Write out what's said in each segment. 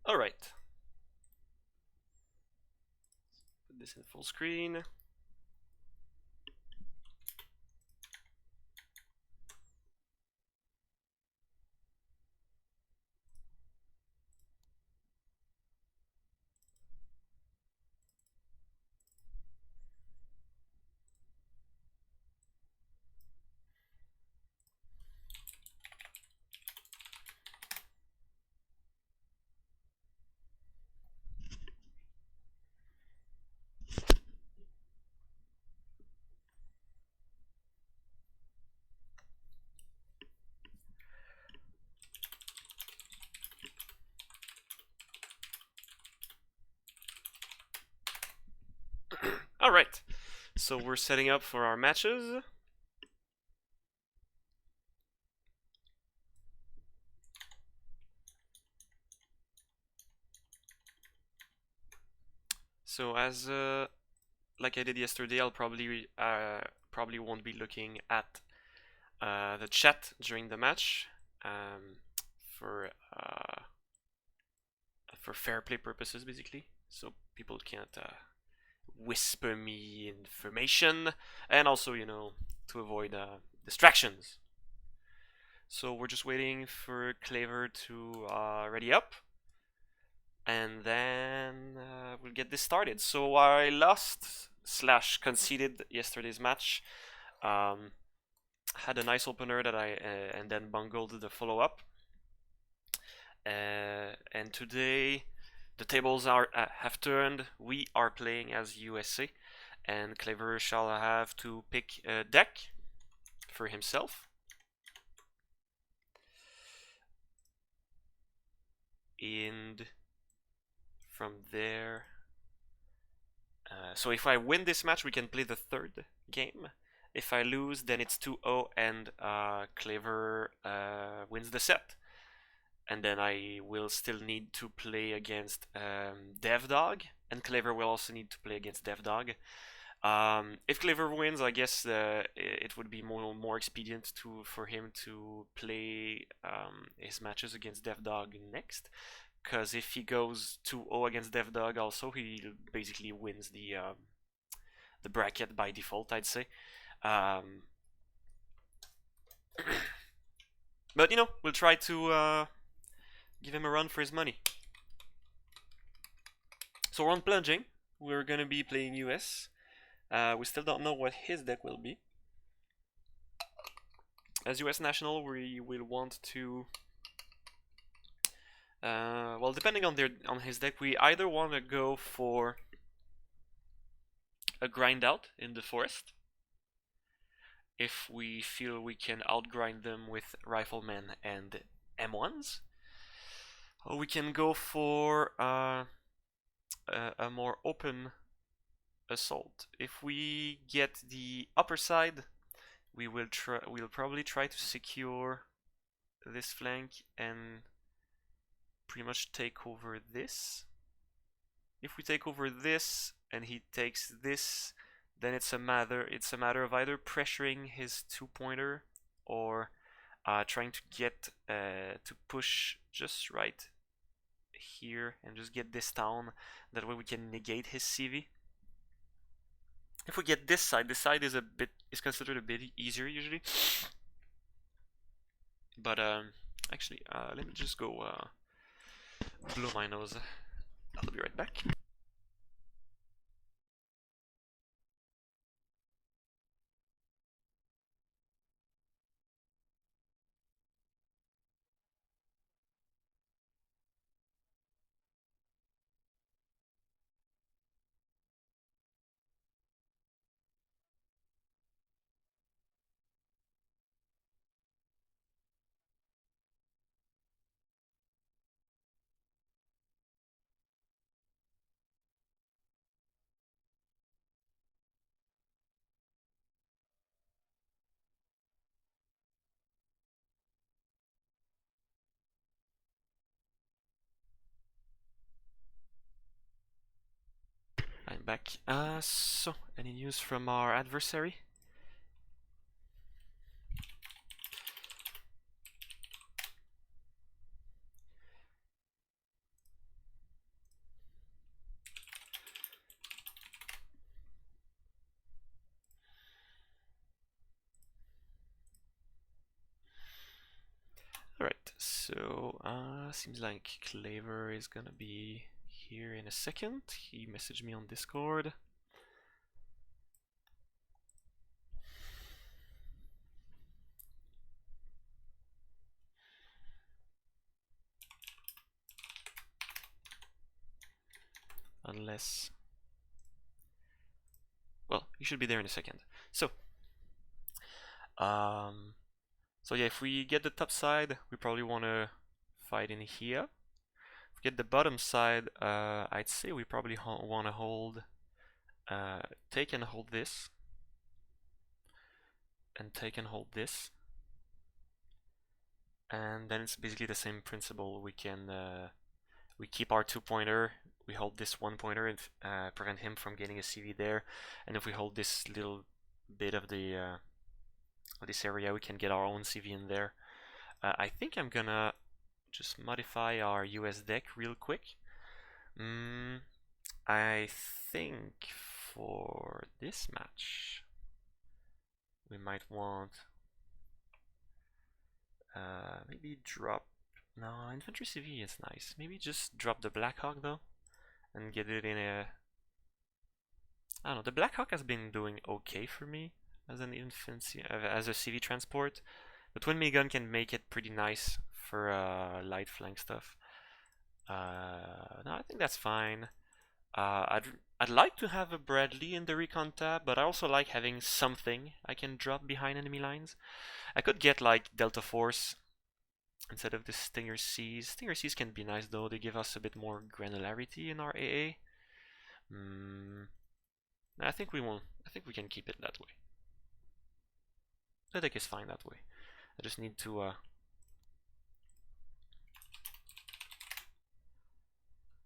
All right. Put this in full screen. All right. So we're setting up for our matches. So as like I did yesterday, I'll probably won't be looking at the chat during the match for fair play purposes, basically, so people can't whisper me information, and also, you know, to avoid distractions. So we're just waiting for Klaver to ready up, and then we'll get this started. So I lost / conceded yesterday's match. Had a nice opener that I and then bungled the follow-up. And today the tables are have turned. We are playing as USA, and Klaver shall have to pick a deck for himself. And from there, so if I win this match, we can play the third game. If I lose, then it's 2-0 and Klaver wins the set. And then I will still need to play against DevDog, and Klaver will also need to play against DevDog. If Klaver wins, I guess it would be more expedient for him to play his matches against DevDog next, because if he goes 2-0 against DevDog, also he basically wins the bracket by default, I'd say. But you know, we'll try to give him a run for his money. So we're on plunging. We're gonna be playing US. We still don't know what his deck will be. As US national, we will want to. Well, depending on his deck, we either want to go for a grind out in the forest, if we feel we can outgrind them with riflemen and M1s, or we can go for a more open assault. If we get the upper side, we'll probably try to secure this flank and pretty much take over this. If we take over this and he takes this, then it's a matter of either pressuring his 2-pointer or trying to get to push just right here and just get this down. That way we can negate his CV. If we get this side is considered a bit easier usually. But actually, let me just go blow my nose. I'll be right back. I'm back. So, any news from our adversary? so seems like Klaver is gonna be here in a second. He messaged me on Discord. Unless, well, he should be there in a second. So, yeah, if we get the top side, we probably want to fight in here. If we get the bottom side, I'd say we probably want to hold, take and hold this, and take and hold this, and then it's basically the same principle. We can we keep our 2-pointer, we hold this 1-pointer and prevent him from getting a CV there, and if we hold this little bit of the this area, we can get our own CV in there. I think I'm gonna just modify our US deck real quick. I think for this match we might want maybe drop, no, infantry CV is nice, maybe just drop the Blackhawk though and get it in a, I don't know, the Blackhawk has been doing okay for me as an infantry, as a CV transport. The twin minigun can make it pretty nice for light flank stuff. No, I think that's fine. I'd like to have a Bradley in the recon tab, but I also like having something I can drop behind enemy lines. I could get like Delta Force instead of the Stinger Cs. Stinger Cs can be nice though, they give us a bit more granularity in our AA. I think we won't. I think we can keep it that way. The deck is fine that way. I just need to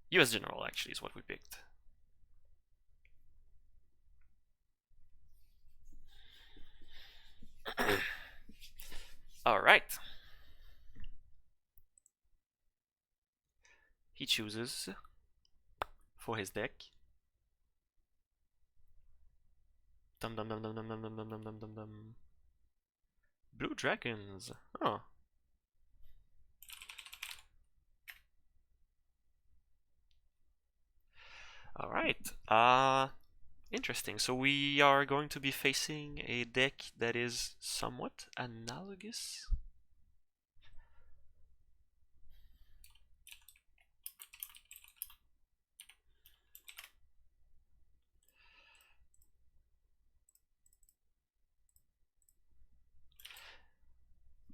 US General actually is what we picked. Alright. He chooses for his deck. Dum dum dum dum dum dum dum dum dum dum dum. Blue dragons. Oh. Alright. Interesting. So we are going to be facing a deck that is somewhat analogous.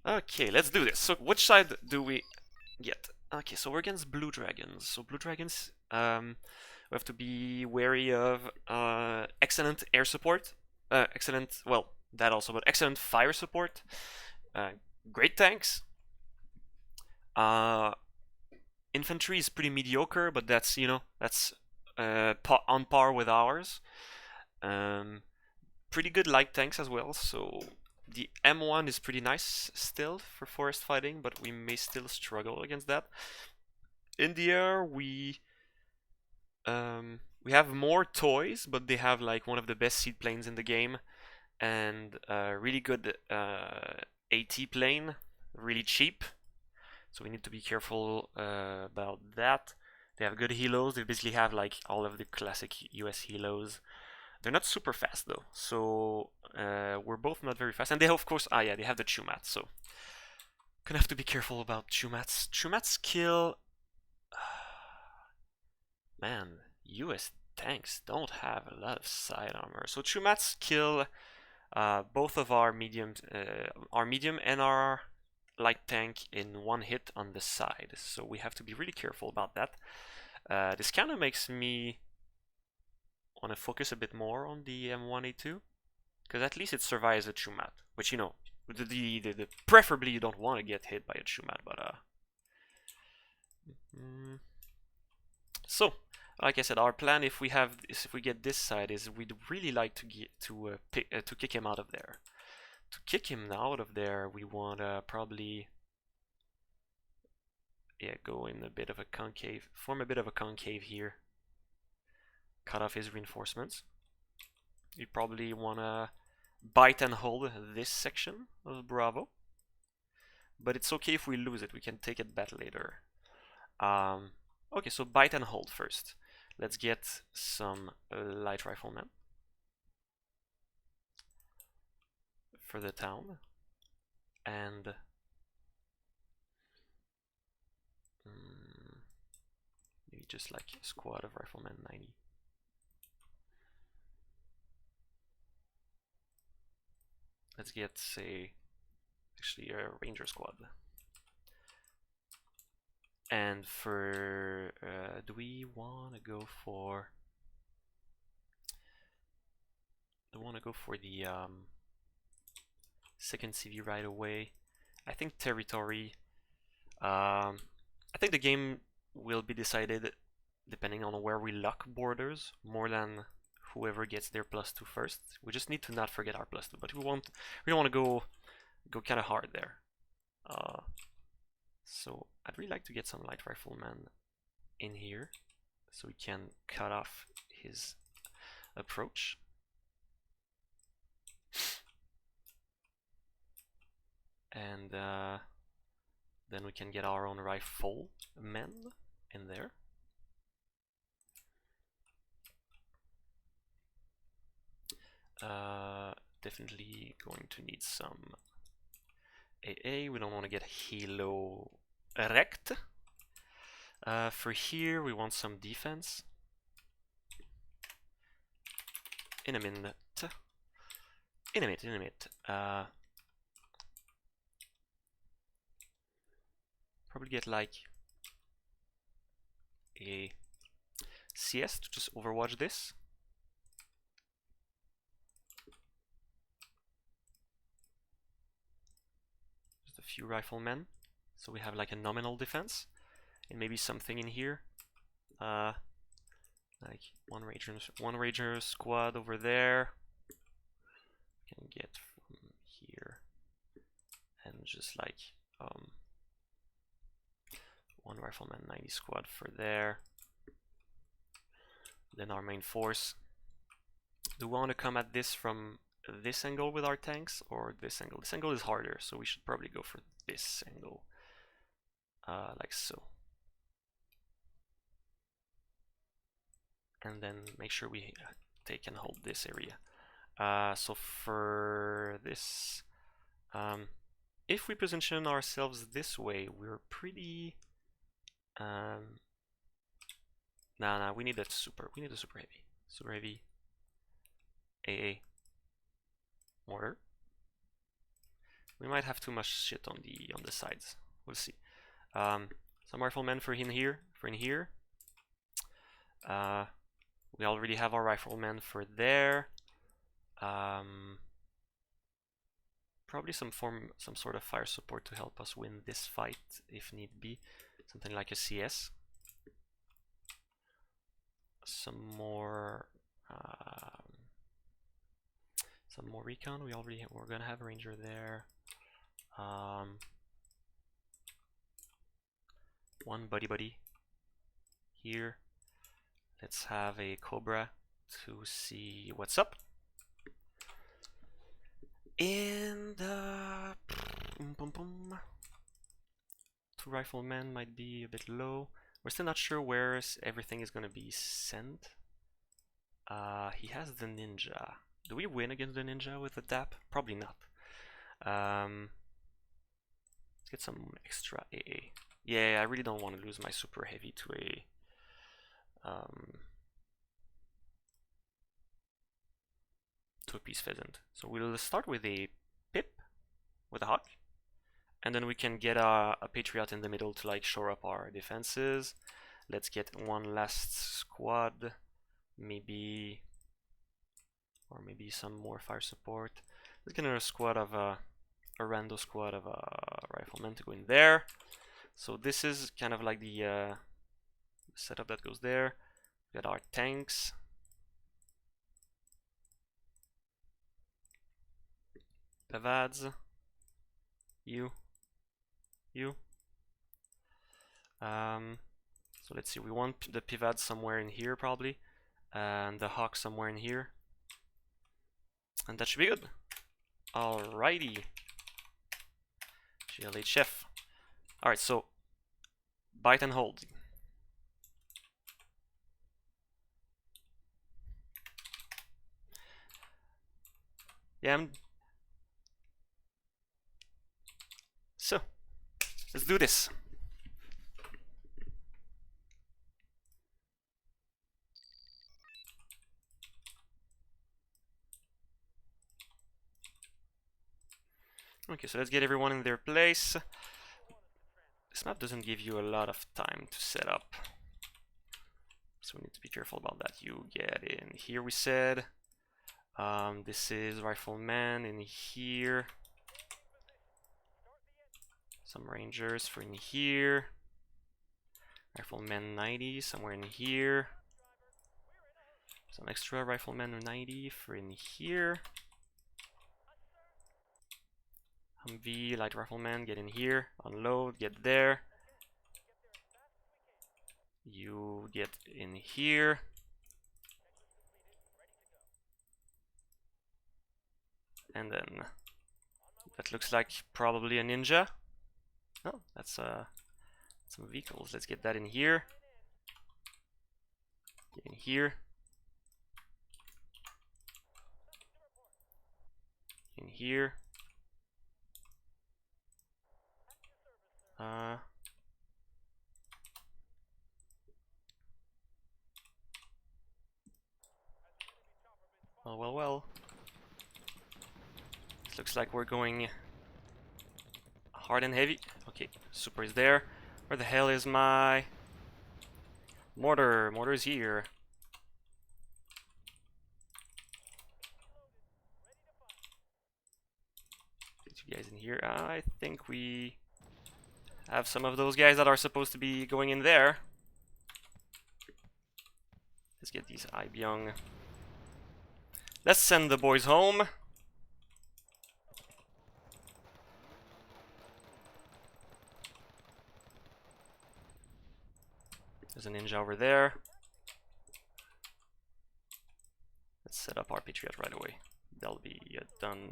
Okay, let's do this. So which side do we get? Okay, so we're against blue dragons. So blue dragons, we have to be wary of excellent air support, excellent, well, that also, but excellent fire support, great tanks. Infantry is pretty mediocre, but that's, you know, that's on par with ours. Pretty good light tanks as well, so the M1 is pretty nice still for forest fighting, but we may still struggle against that. In the air, we have more toys, but they have like one of the best seaplanes in the game, and really good AT plane, really cheap. So we need to be careful about that. They have good helos. They basically have like all of the classic US helos. They're not super fast though, so we're both not very fast. And they, of course, yeah, they have the Chumats, so gonna have to be careful about Chumats. Chumats kill. Man, US tanks don't have a lot of side armor, so Chumats kill both of our medium and our light tank in one hit on the side. So we have to be really careful about that. This kind of makes me want to focus a bit more on the M1A2, because at least it survives a Chumat, which, you know, preferably you don't want to get hit by a Chumat, but so like I said, our plan, if we get this side, is we'd really like to get to kick him out of there. To kick him out of there, we want to probably, yeah, go in a bit of a concave, form a bit of a concave here, cut off his reinforcements. You probably want to bite and hold this section of Bravo. but it's okay if we lose it. We can take it back later. Okay, so bite and hold first. Let's get some light riflemen for the town, and maybe just like a squad of riflemen, 90. Let's get, say, actually a ranger squad. And for do we want to go for? I want to go for the second CV right away. I think territory. I think the game will be decided depending on where we lock borders more than whoever gets their +2 first. We just need to not forget our +2, but we don't want to go kind of hard there. So I'd really like to get some light riflemen in here so we can cut off his approach. And then we can get our own riflemen in there. Definitely going to need some AA. We don't want to get Hilo Erect. For here, we want some defense. In a minute. Probably get like a CS to just overwatch this. Just a few riflemen, so we have like a nominal defense, and maybe something in here, like one ranger squad over there. Can get from here, and just like one rifleman 90 squad for there. Then our main force. Do we want to come at this from this angle with our tanks or this angle? This angle is harder, so we should probably go for this angle, like so. And then make sure we take and hold this area. So for this, if we position ourselves this way, we're pretty. Nah, we need a super heavy AA mortar. We might have too much shit on the sides. We'll see. Some riflemen for in here. We already have our riflemen for there. Probably some sort of fire support to help us win this fight if need be. Something like a CS. Some more recon. We're gonna have a ranger there. One buddy here. Let's have a Cobra to see what's up. And 2 riflemen might be a bit low. We're still not sure where everything is gonna be sent. He has the ninja. Do we win against the ninja with the DAP? Probably not. Let's get some extra AA. Yeah, I really don't want to lose my super heavy to a peace pheasant. So we'll start with a pip with a hawk, and then we can get a patriot in the middle to like shore up our defenses. Let's get one last squad, maybe some more fire support. Let's get another squad of a rando squad of riflemen to go in there. So this is kind of like the setup that goes there. We got our tanks. Pavads. You. So let's see, we want the Pivad somewhere in here probably, and the Hawk somewhere in here. And that should be good. Alrighty. GLHF. Alright, so bite and hold. Yeah, so let's do this. Okay, so let's get everyone in their place. This map doesn't give you a lot of time to set up, so we need to be careful about that. You get in here, we said. This is Rifleman in here. Some Rangers for in here. Rifleman 90 somewhere in here. Some extra Rifleman 90 for in here. Humvee, Light Rifleman, get in here. Unload, get there. You get in here. And then that looks like probably a ninja. Oh, that's some vehicles. Let's get that in here. Get in here. In here. Well. It looks like we're going hard and heavy. Okay, super is there. Where the hell is my mortar? Mortar's here. Get you guys in here. I think we have some of those guys that are supposed to be going in there. Let's get these Ibyung. Let's send the boys home. There's a ninja over there. Let's set up our Patriot right away. They'll be done.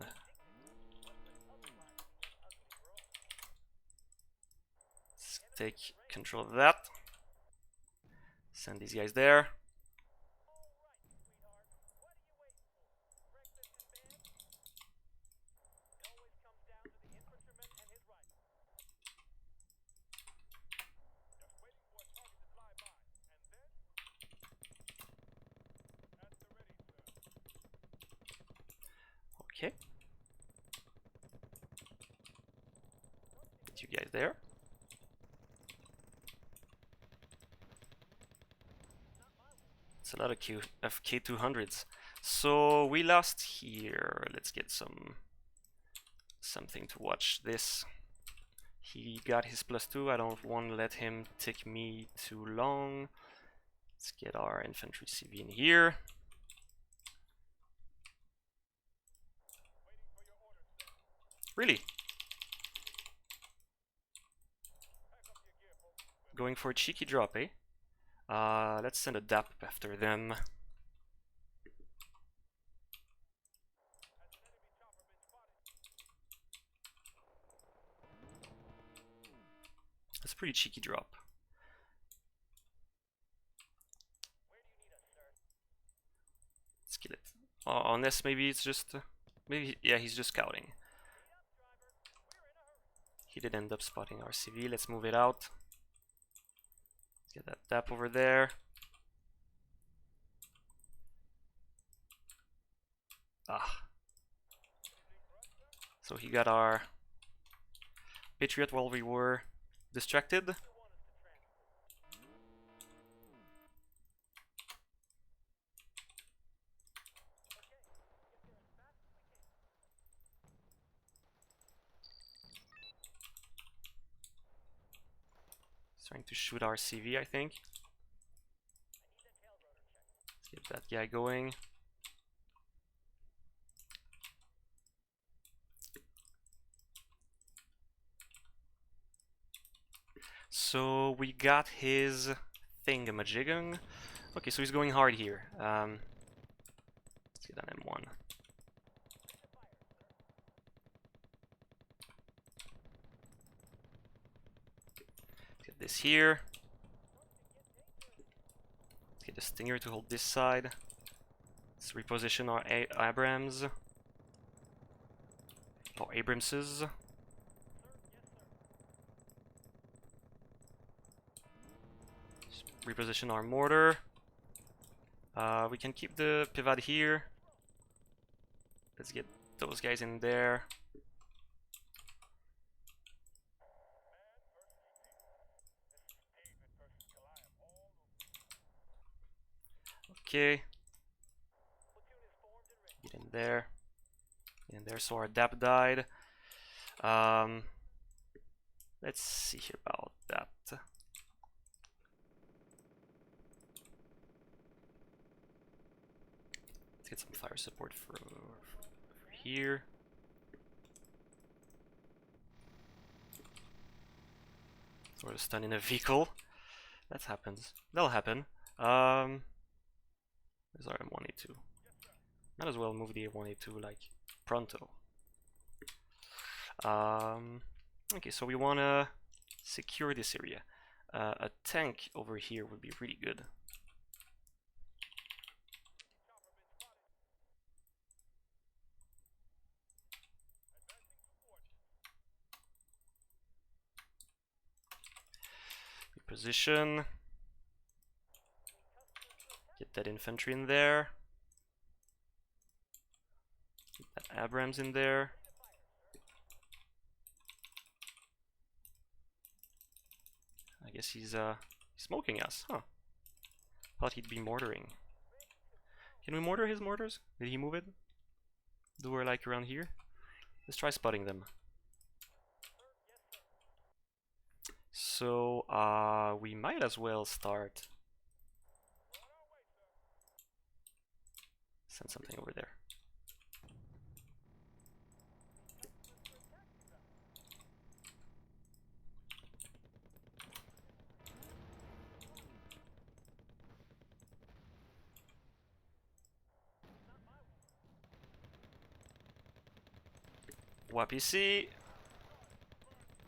Let's take control of that. Send these guys there. Okay. Get you guys there. It's a lot of K200s. So we lost here. Let's get something to watch this. He got his +2. I don't want to let him tick me too long. Let's get our infantry CV in here. Really? Going for a cheeky drop, eh? Let's send a DAP after them. That's a pretty cheeky drop. Let's kill it. On this, maybe it's just... maybe, yeah, he's just scouting. He did end up spotting our CV. Let's move it out. Let's get that DAP over there. Ah. So he got our Patriot while we were distracted. He's trying to shoot our CV, I think. Let's get that guy going. So we got his thingamajiggung. Okay, so he's going hard here. Let's get an M1. Get this here. Let's get the Stinger to hold this side. Let's reposition our Abrams. Or Abramses. Reposition our mortar. We can keep the pivot here. Let's get those guys in there. Okay. Get in there. Get in there. So our DAP died. Let's see about that. Let's get some fire support for here. Or a stun in a vehicle. That happens. That'll happen. There's our M1A2. Might as well move the M1A2 like pronto. Okay, so we wanna secure this area. A tank over here would be really good. Reposition. Get that infantry in there. Get that Abrams in there. I guess he's smoking us, huh? Thought he'd be mortaring. Can we mortar his mortars? Did he move it? Do we're like around here? Let's try spotting them. So we might as well start. Send something over there. YPC.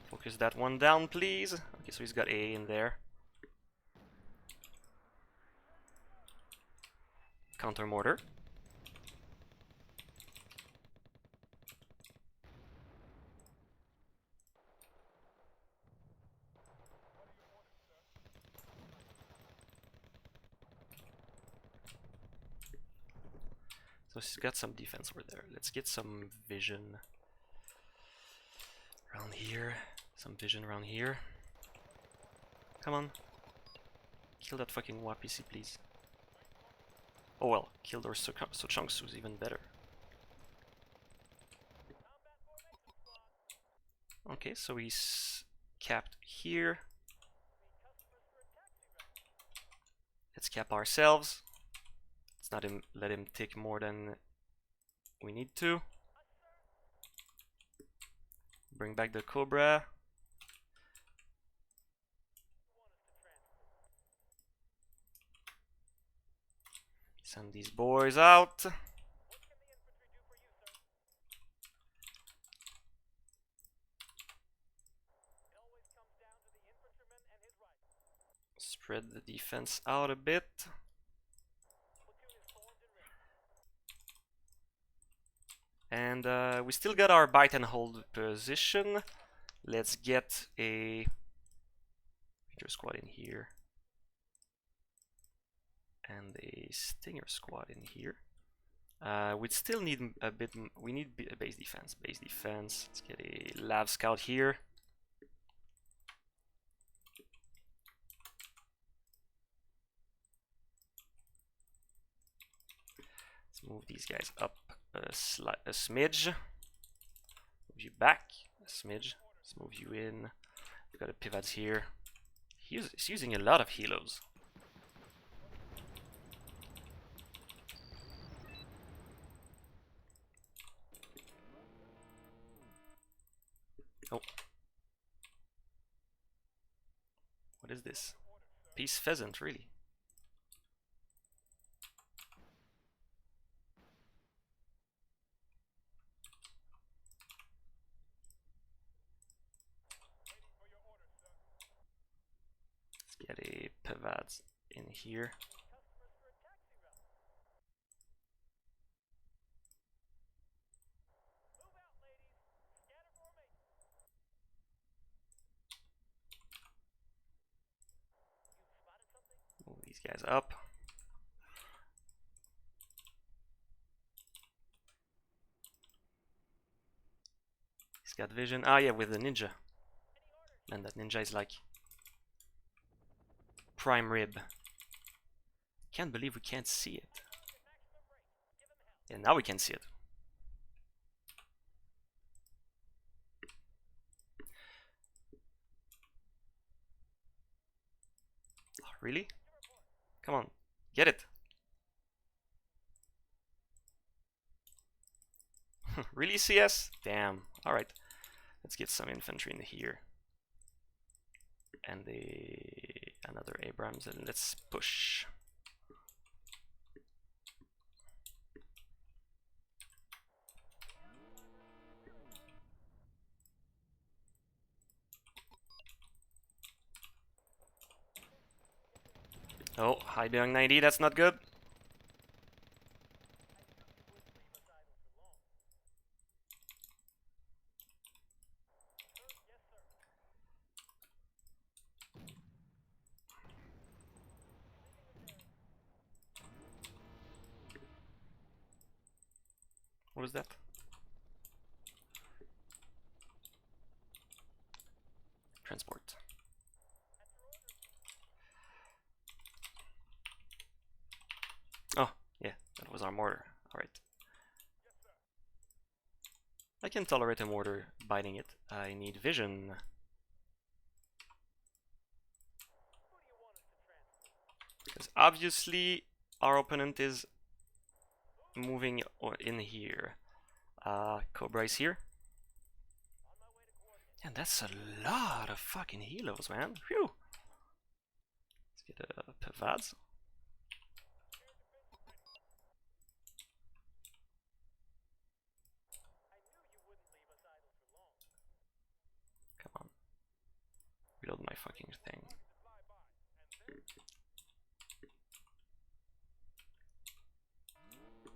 Focus that one down, please. Okay, so he's got A in there. Counter mortar. So he's got some defense over there. Let's get some vision around here. Some vision around here. Come on. Kill that fucking YPC, please. Oh well, kill their Sochongsu's even better. Okay, so he's capped here. Let's cap ourselves. Let's not let him take more than we need to. Bring back the Cobra. Send these boys out. Spread the defense out a bit. And we still got our bite and hold position. Let's get a Ranger squad in here. And a Stinger squad in here. We'd still need a bit. We need a base defense. Base defense. Let's get a Lav scout here. Let's move these guys up a smidge. Move you back a smidge. Let's move you in. We've got a pivots here. He's using a lot of helos. Oh. What is this? Peace pheasant, really? Pivads in here. Move these guys up. He's got vision. Ah, yeah, with the ninja. And that ninja is like prime rib. Can't believe we can't see it. Yeah, now we can see it. Oh, really? Come on, get it. Really, CS? Damn. Alright. Let's get some infantry in here. And another Abrams, and let's push. Oh, high beyond 90, that's not good. What was that? Transport. Oh, yeah, that was our mortar. Alright. I can tolerate a mortar biting it. I need vision. Because obviously our opponent is moving in here. Cobra is here. And that's a lot of fucking helos, man. Phew. Let's get a Pivads. Come on. Reload my fucking thing.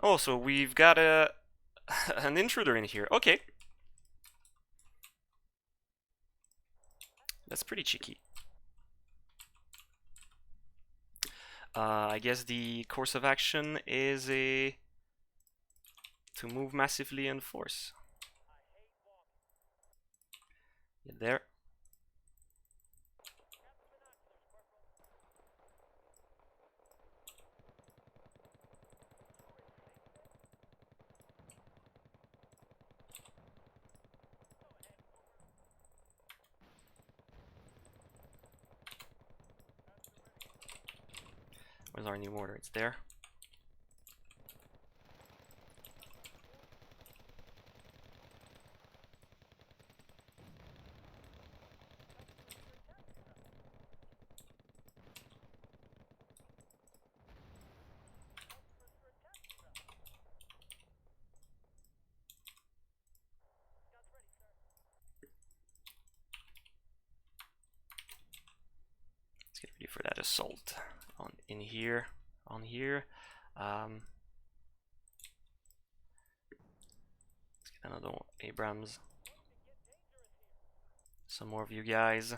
Oh, so we've got a an intruder in here. Okay. That's pretty cheeky. I guess the course of action is to move massively and force. Get there. Where's our new mortar? It's there. Let's get ready for that assault on in here, on here. Let's get another Abrams. Some more of you guys.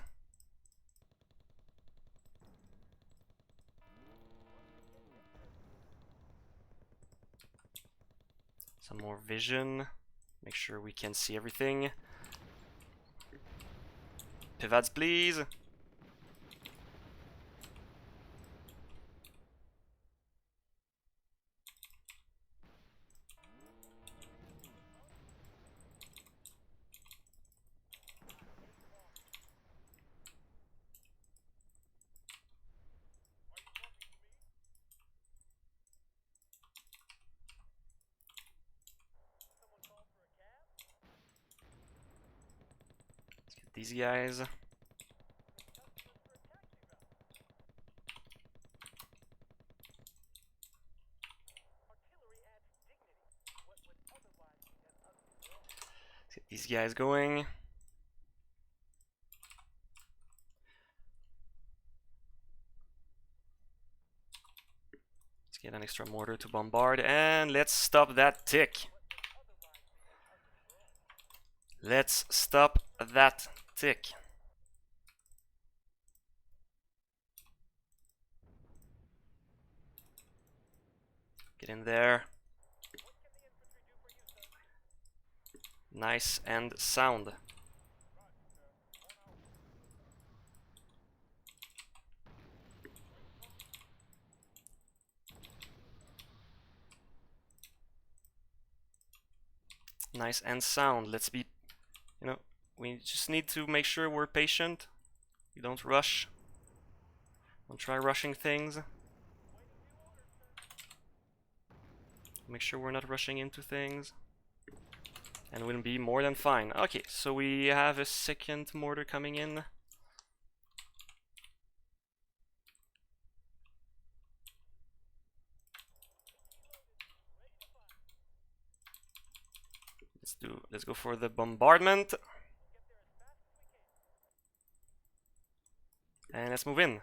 Some more vision. Make sure we can see everything. Pivads, please. Let's get these guys. Let's get these guys going. get an extra mortar to bombard, and let's stop that tick. Let's stop that tick. Get in there. Nice and sound. Nice and sound. Let's be, we just need to make sure we're patient. We don't rush. Don't try rushing things. Make sure we're not rushing into things. And we'll be more than fine. Okay, so we have a second mortar coming in. Let's go for the bombardment. And let's move in.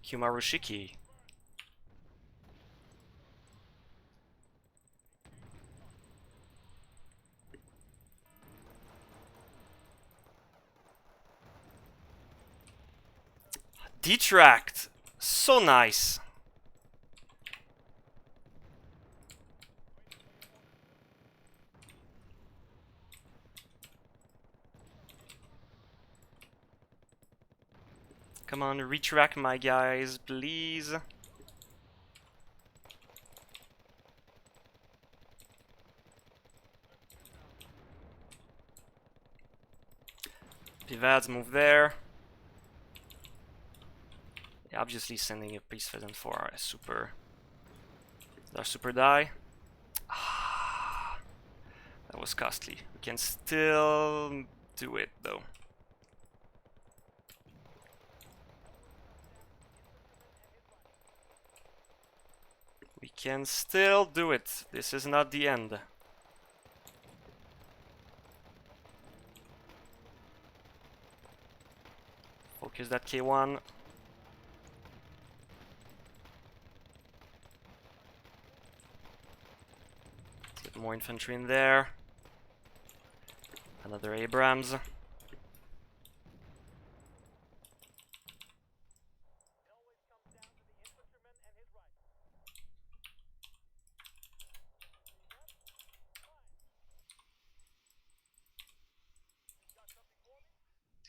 Kumarushiki. Detract! So nice! Come on, retract my guys, please. Pivads move there. Yeah, obviously sending a priest pheasant for our super. Our super die. Ah, that was costly. We can still do it though. We can still do it. This is not the end. Focus that K1. Let's get more infantry in there. Another Abrams.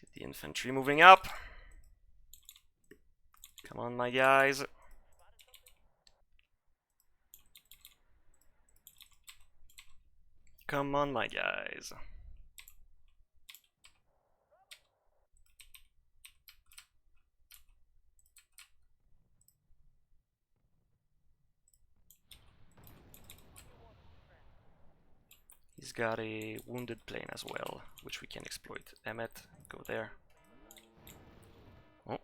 Get the infantry moving up. Come on, my guys. Come on, my guys. He's got a wounded plane as well, which we can exploit. Emmet, go there. Oh.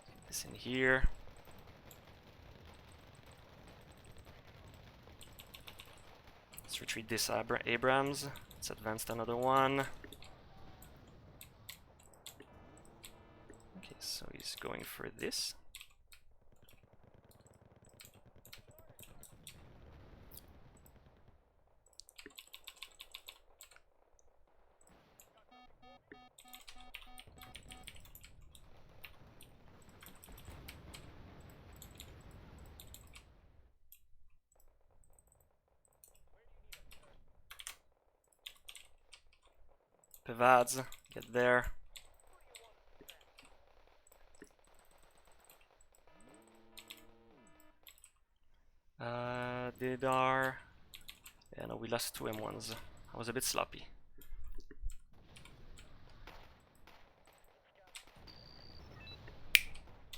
Get this in here. Let's retreat this Abrams. Let's advance another one. Okay, so he's going for this. Pivads, get there. Did our... Yeah, no, we lost two M1s. I was a bit sloppy.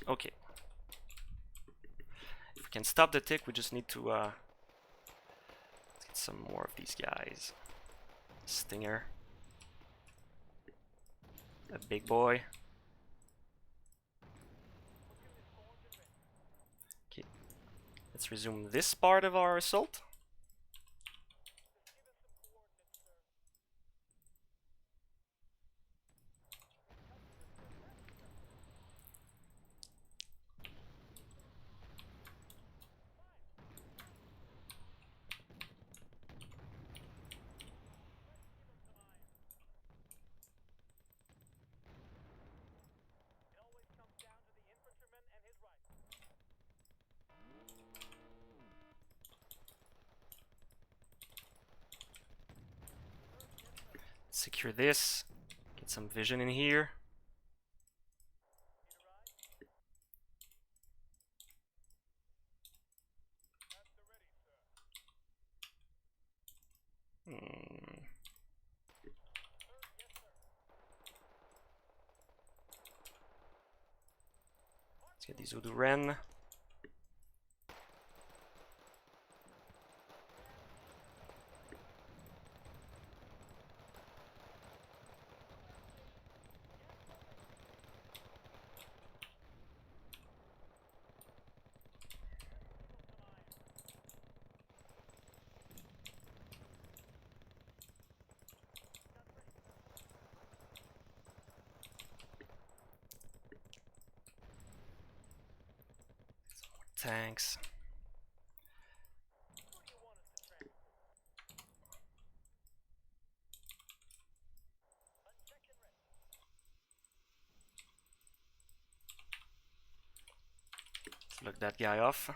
Okay. If we can stop the tick, we just need to let's get some more of these guys. Stinger. A big boy. Okay. Let's resume this part of our assault. Secure this. Get some vision in here. Let's get these Voodoo Ren. Tanks. Let's look that guy off.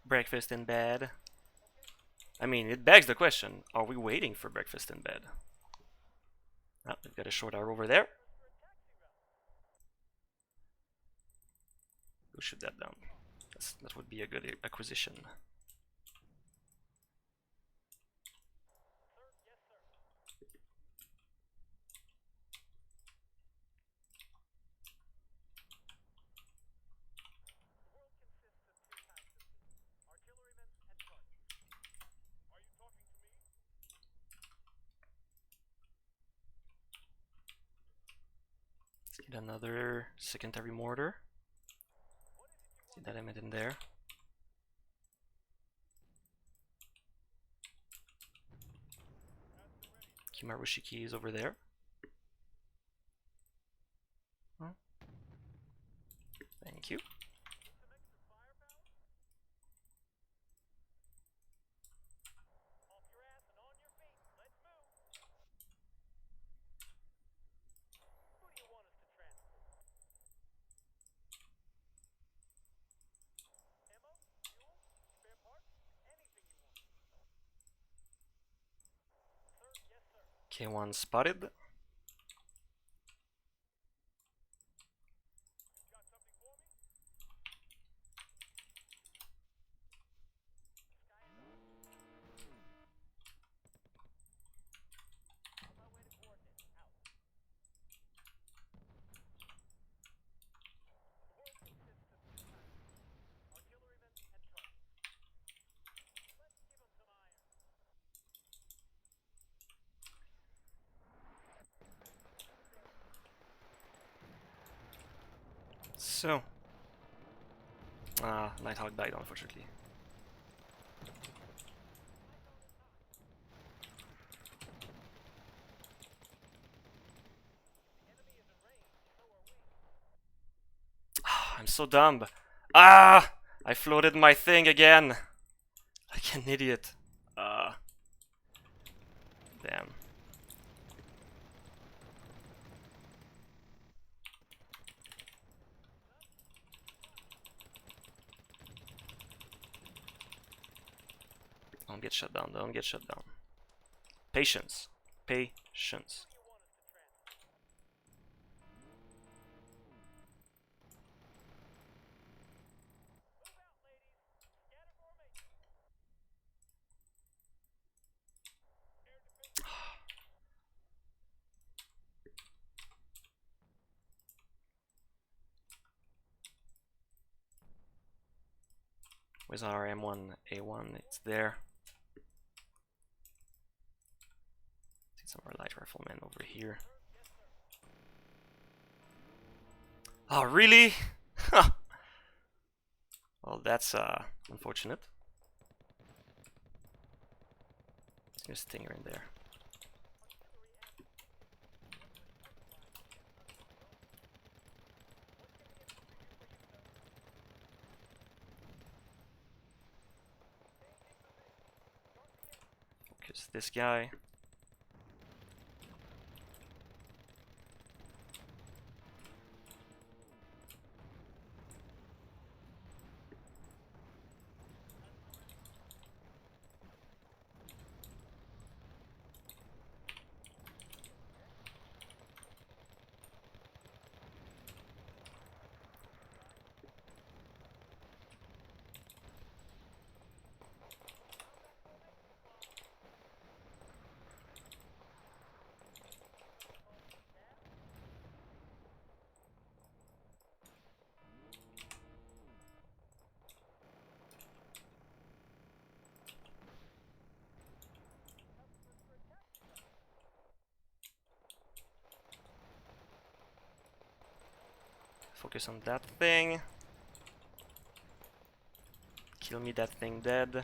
Breakfast in bed. I mean, it begs the question, are we waiting for breakfast in bed? Oh, we've got a short arrow over there. We'll shoot that down. That would be a good acquisition. Let's get another secondary mortar. Get that emit in there. Kimarushiki is over there. Thank you. K1 spotted. So, Nighthawk died, unfortunately. I'm so dumb. Ah! I floated my thing again. Like an idiot. Don't get shut down, don't get shut down. Patience. Patience. Where's our M1? A1, it's there. See some more light riflemen over here. Oh, really? Well, that's unfortunate. There's a stinger in there. Focus this guy. Focus on that thing. Kill me that thing dead.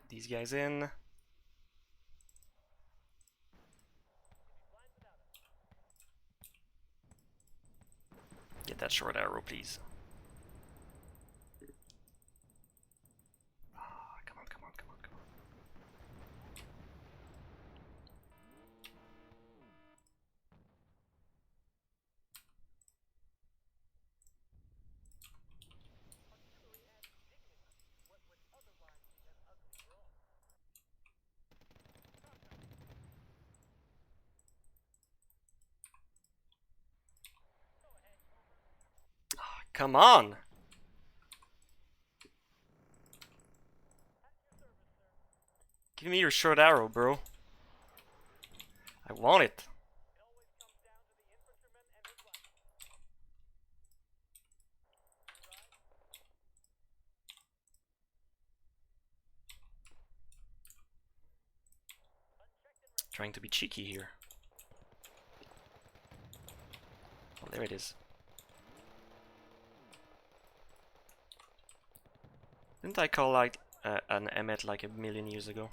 These guys in. Get that short arrow, please. Ah, come on, come on, come on, come on. Ah, come on! Give me your short arrow, bro. I want it. Trying to be cheeky here. Oh, there it is. Didn't I call like an Emmet like a million years ago?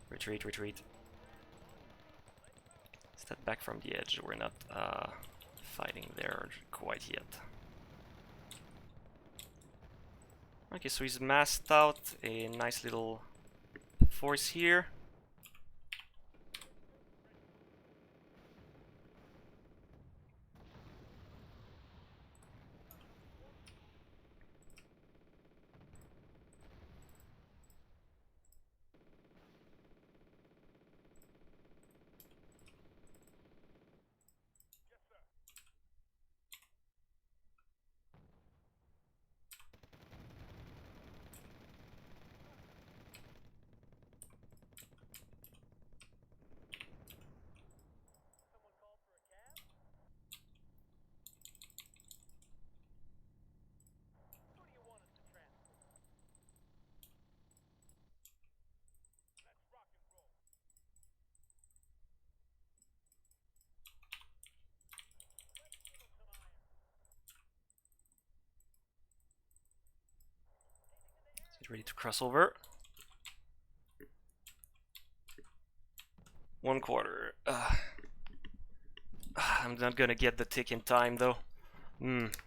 Retreat, retreat. Step back from the edge. We're not fighting there quite yet. Okay, so he's masked out a nice little force here. Get ready to cross over. 1/4. I'm not gonna get the tick in time though. Let's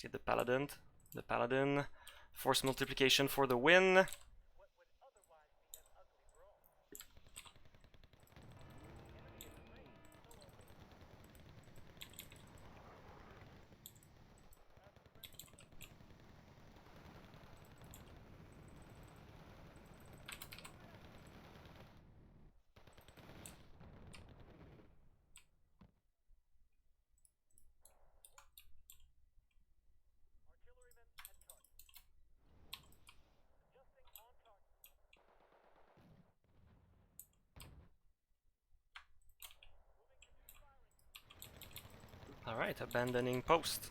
get the paladin. The paladin. Force multiplication for the win. Alright, abandoning post.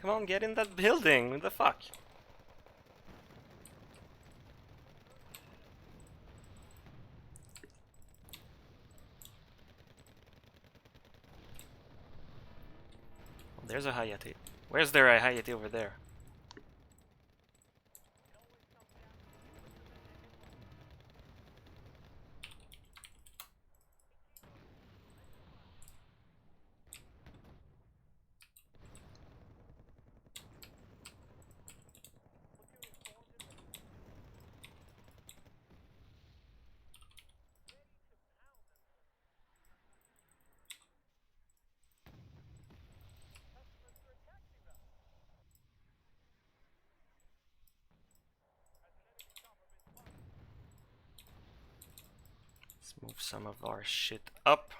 Come on, get in that building! What the fuck? Oh, there's a Hayate. Where's there a Hayate over there? Let's move some of our shit up.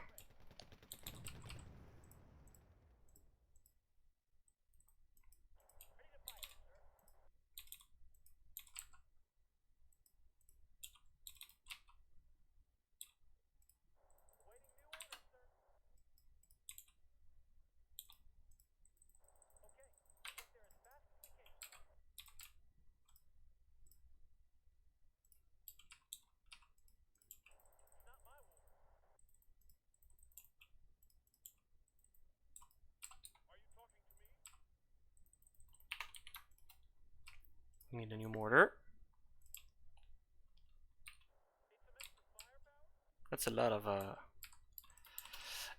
We need a new mortar. That's a lot of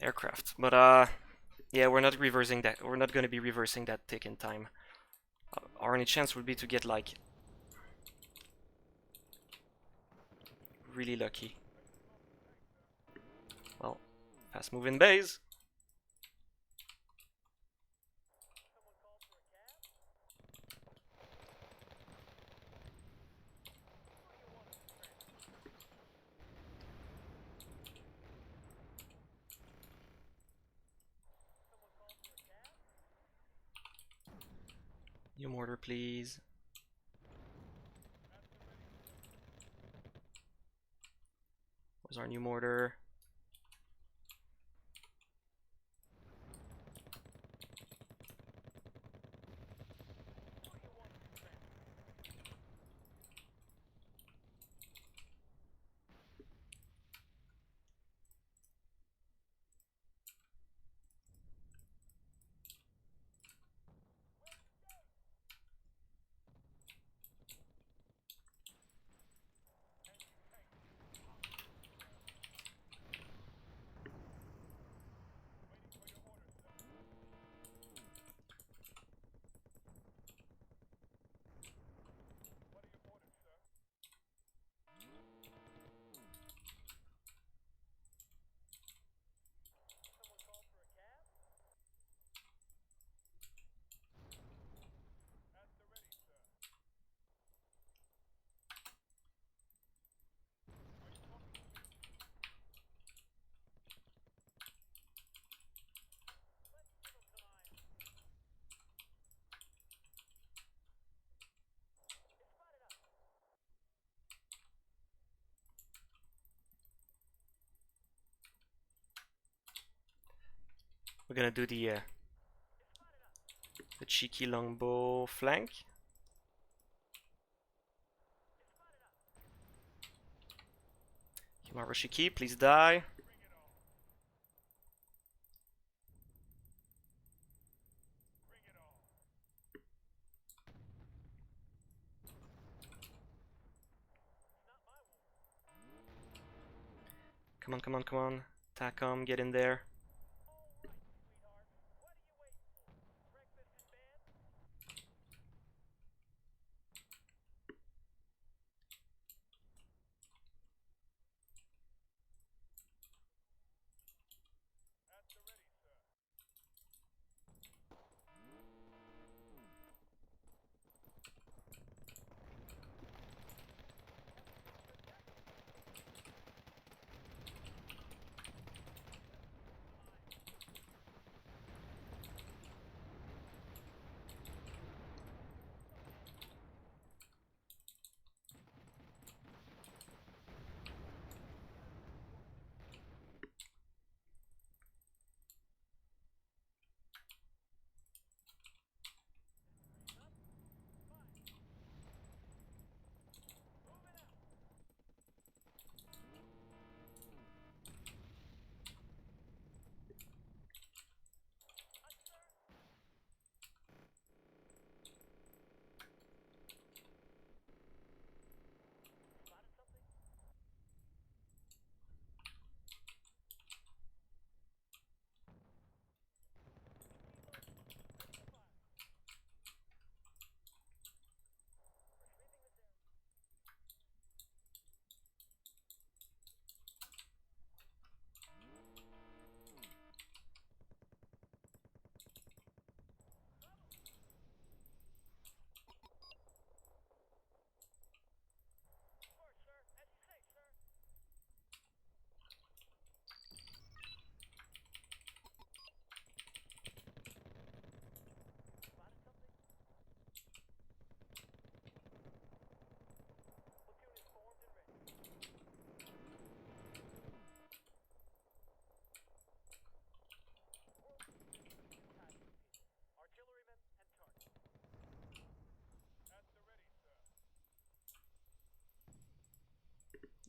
aircraft, but yeah, we're not reversing that. We're not going to be reversing that tick in time. Our only chance would be to get like really lucky. Well, fast moving bays. New mortar, please. Where's our new mortar? We're gonna do the cheeky longbow flank. Himarushiki, please die. Come on, come on, come on. TACOM, get in there.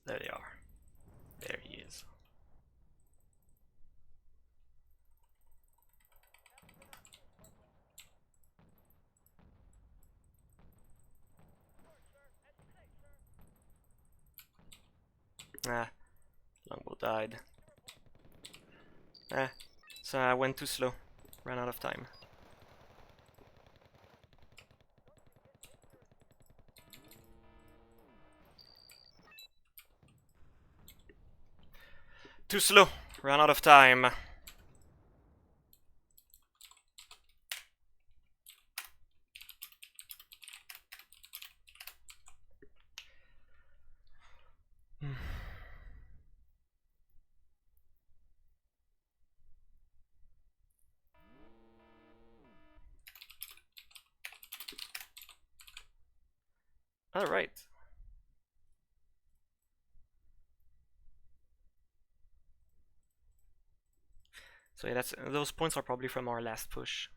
There they are. There he is. Ah, longbow died. Ah, so I went too slow. Ran out of time. Too slow. Ran out of time. All right. So yeah, those points are probably from our last push.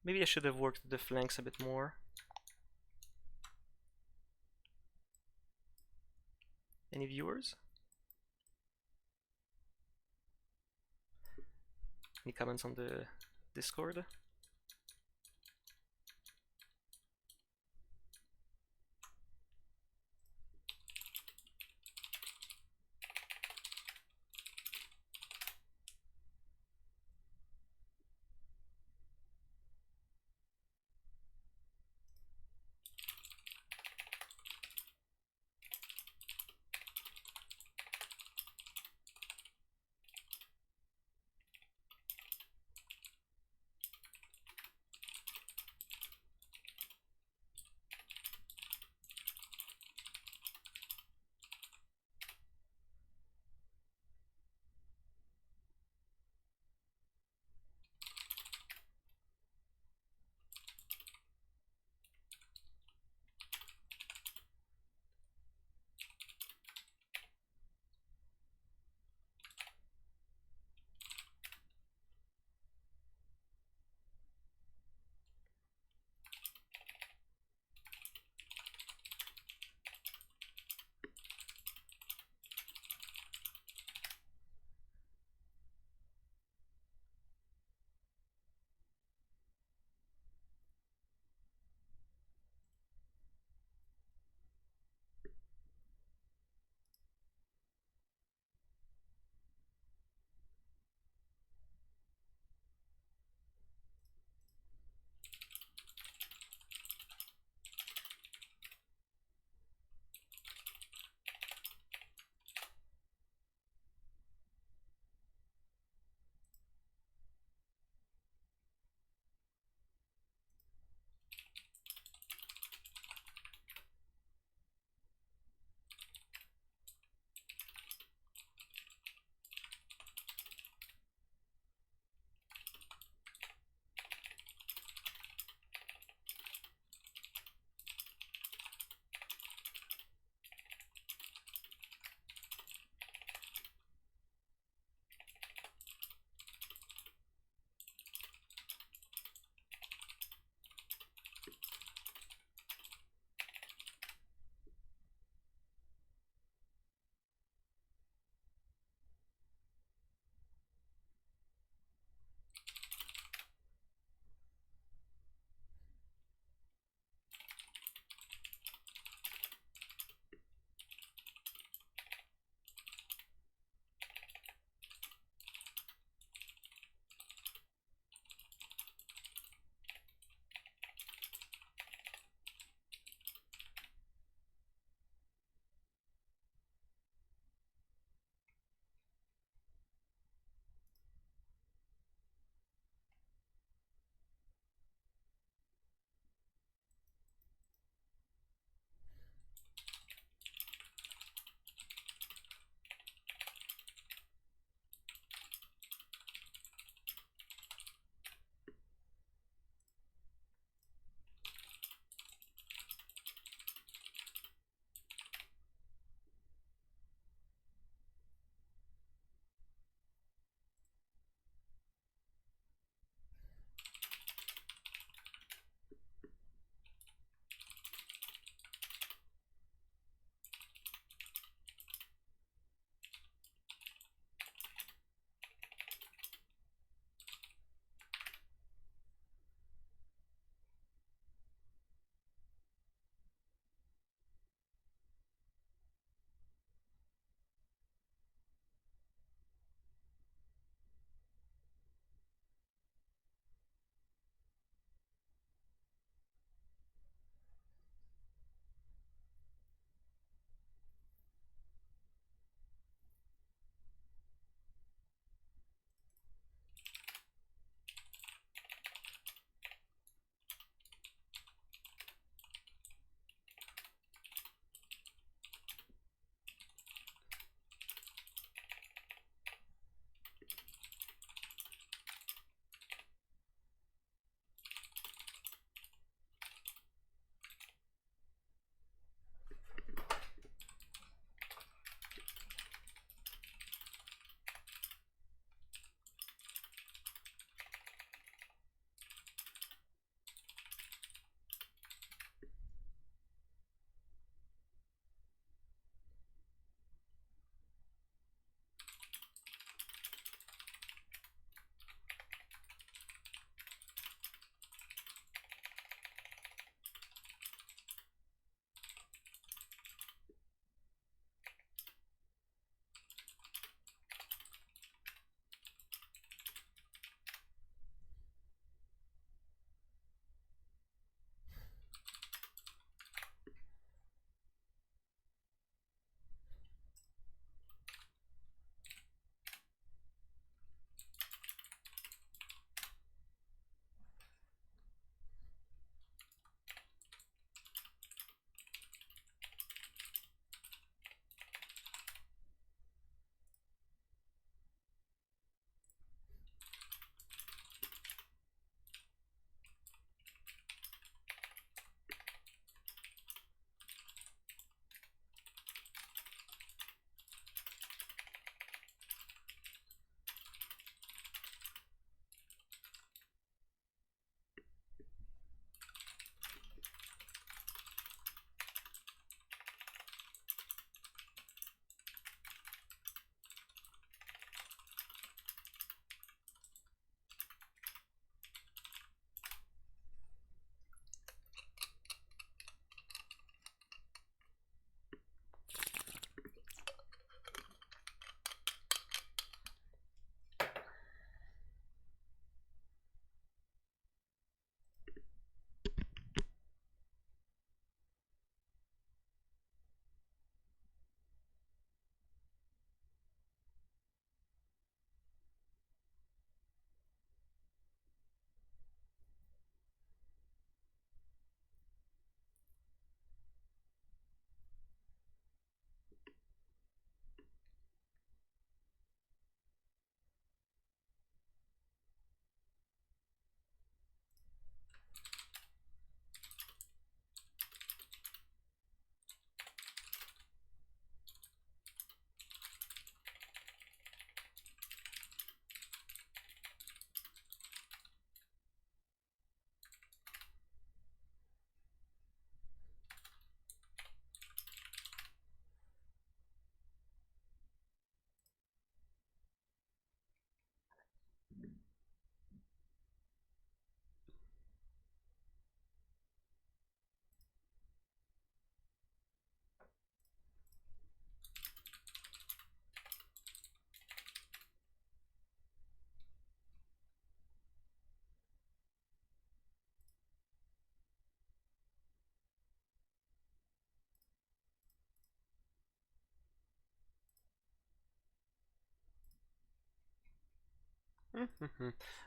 Maybe I should have worked the flanks a bit more. Any viewers? Any comments on the Discord?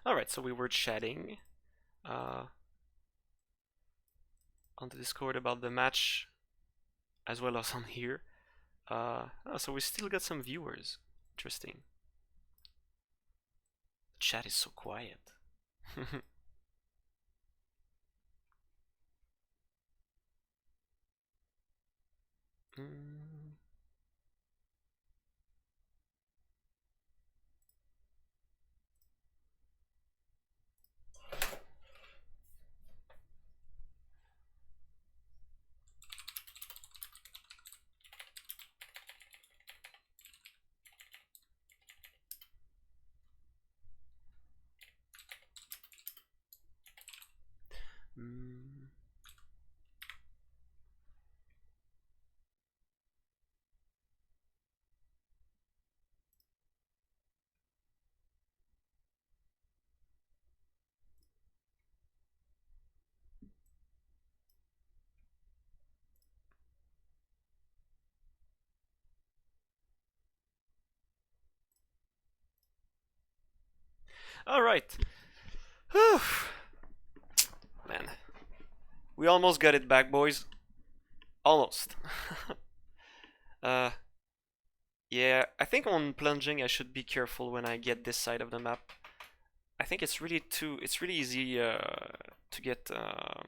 All right, so we were chatting on the Discord about the match as well as on here. Oh, so we still got some viewers. Interesting. The chat is so quiet. Mm. Mm. All right. Man, we almost got it back, boys. Almost. uh, yeah, I think on plunging I should be careful when I get this side of the map. I think it's really easy to get a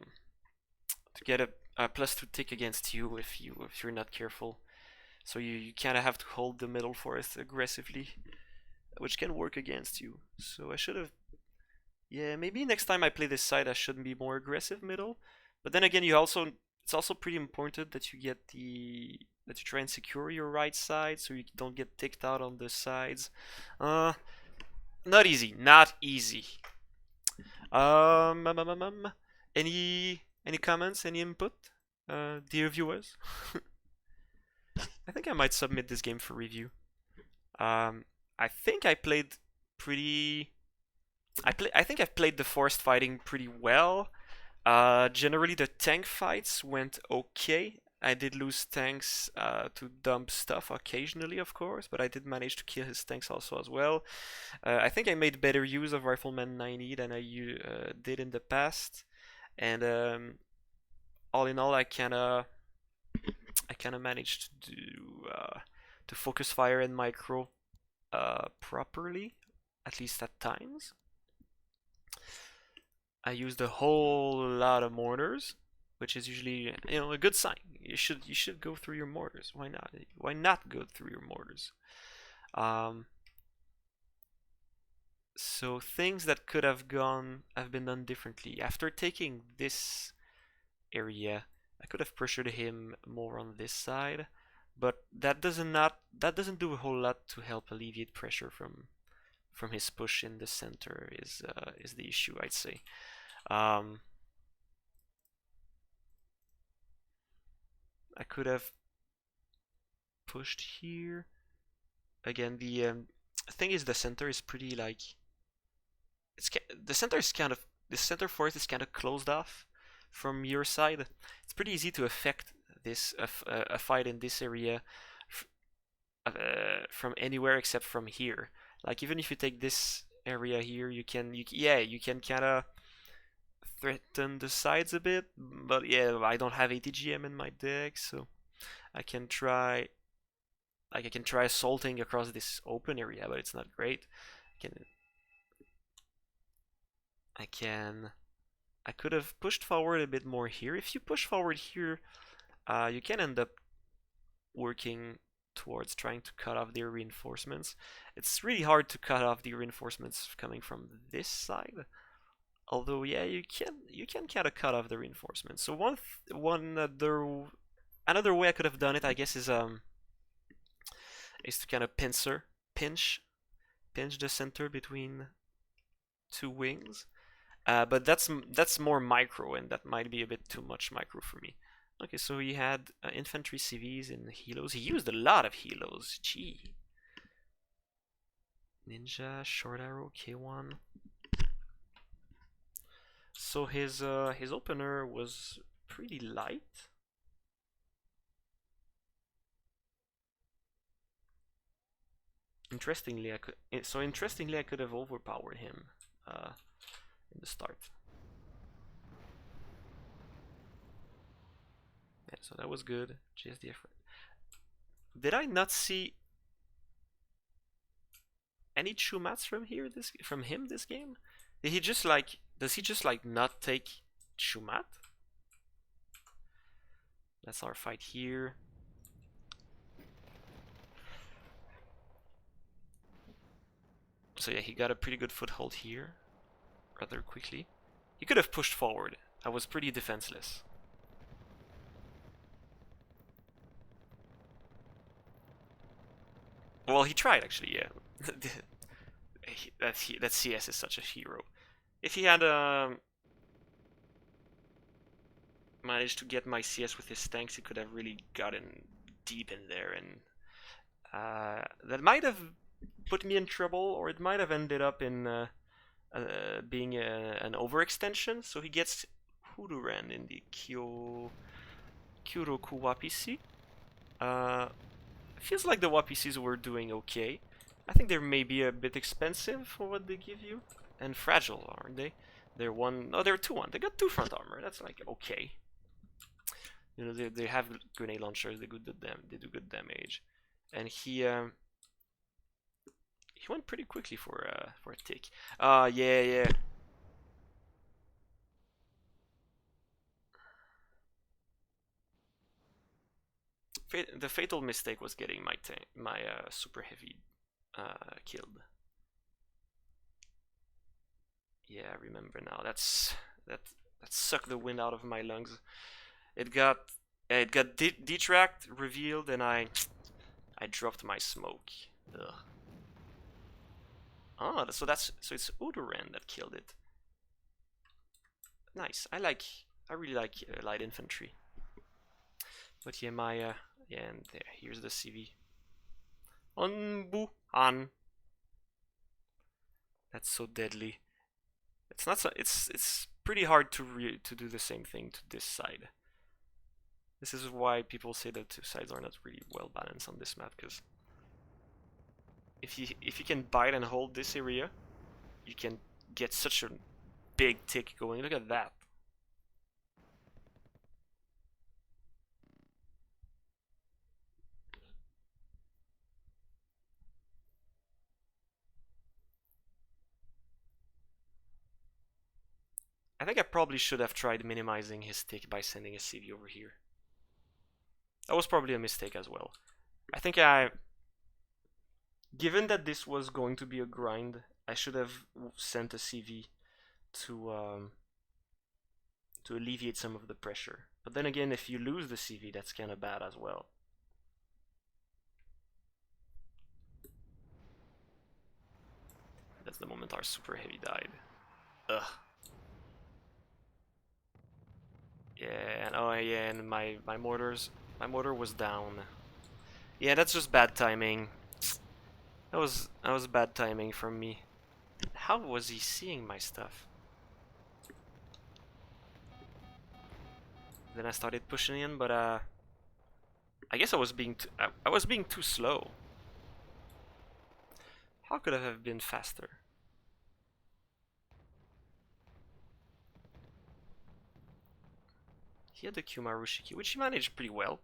+2 tick against you if you're not careful. So you kind of have to hold the middle forest aggressively, which can work against you. So I should have, yeah, maybe next time I play this side I shouldn't be more aggressive middle. But then again, it's also pretty important that that you try and secure your right side so you don't get ticked out on the sides. Not easy, not easy. Um, um, um, um, um. Any comments, any input, dear viewers? I think I might submit this game for review. I think I played pretty. I think I've played the forest fighting pretty well. Generally the tank fights went okay. I did lose tanks to dump stuff occasionally, of course, but I did manage to kill his tanks also as well. I think I made better use of Rifleman 90 than I did in the past, and all in all, I kind of managed to focus fire and micro properly, at least at times. I used a whole lot of mortars, which is usually a good sign. You should go through your mortars. Why not? Why not go through your mortars? So things that could have been done differently. After taking this area, I could have pressured him more on this side, but that doesn't do a whole lot to help alleviate pressure from his push in the center is the issue, I'd say. I could have pushed here. Again, the thing is the center is pretty like the center forest is kind of closed off from your side. It's pretty easy to affect a fight in this area from anywhere except from here. Like even if you take this area here, you can kind of threaten the sides a bit. But yeah, I don't have ATGM in my deck, so I can try. Like I can try assaulting across this open area, but it's not great. I could have pushed forward a bit more here. If you push forward here, you can end up working towards trying to cut off their reinforcements. It's really hard to cut off the reinforcements coming from this side. Although yeah, you can kind of cut off the reinforcements. So another way I could have done it, I guess, is to kind of pinch the center between two wings. But that's more micro, and that might be a bit too much micro for me. Okay, so he had infantry CVs and helos. He used a lot of helos. Gee. Ninja, short arrow, K1. So his opener was pretty light. Interestingly, I could have overpowered him in the start. Yeah, so that was good. Just the effort. Did I not see any true mats from him this game? Did he just like does he just like not take Shumat? That's our fight here. So yeah, he got a pretty good foothold here rather quickly. He could have pushed forward. I was pretty defenseless. Well, he tried actually, yeah. That CS is such a hero. If he had managed to get my CS with his tanks, he could have really gotten deep in there, and that might have put me in trouble, or it might have ended up in being an overextension. So he gets Huduran in the Kyotoku Wapisi. Feels like the Wapisis were doing okay. I think they're maybe a bit expensive for what they give you, and fragile, aren't they? They're one. Oh, they're 2-1. They got 2 front armor. That's like okay. You know, they have grenade launchers. They do good damage, and he went pretty quickly for a tick. Yeah. The fatal mistake was getting my super heavy killed. Yeah, I remember now. That sucked the wind out of my lungs. It got detracked, revealed, and I dropped my smoke. Ugh. Ah, so it's Udoran that killed it. Nice. I really like light infantry. But yeah, my yeah, and there. Here's the CV. Onbu-han. That's so deadly. It's not so. It's pretty hard to do the same thing to this side. This is why people say the two sides are not really well balanced on this map, because if you can bite and hold this area, you can get such a big tick going. Look at that. I think I probably should have tried minimizing his tick by sending a CV over here. That was probably a mistake as well. I think given that this was going to be a grind, I should have sent a CV to alleviate some of the pressure. But then again, if you lose the CV, that's kind of bad as well. That's the moment our super heavy died. Ugh. Yeah, and oh yeah, and my mortar was down. Yeah, that's just bad timing. That was bad timing from me. How was he seeing my stuff? Then I started pushing in, but I guess I was being too slow. How could I have been faster? He had the Kumarushiki, which he managed pretty well.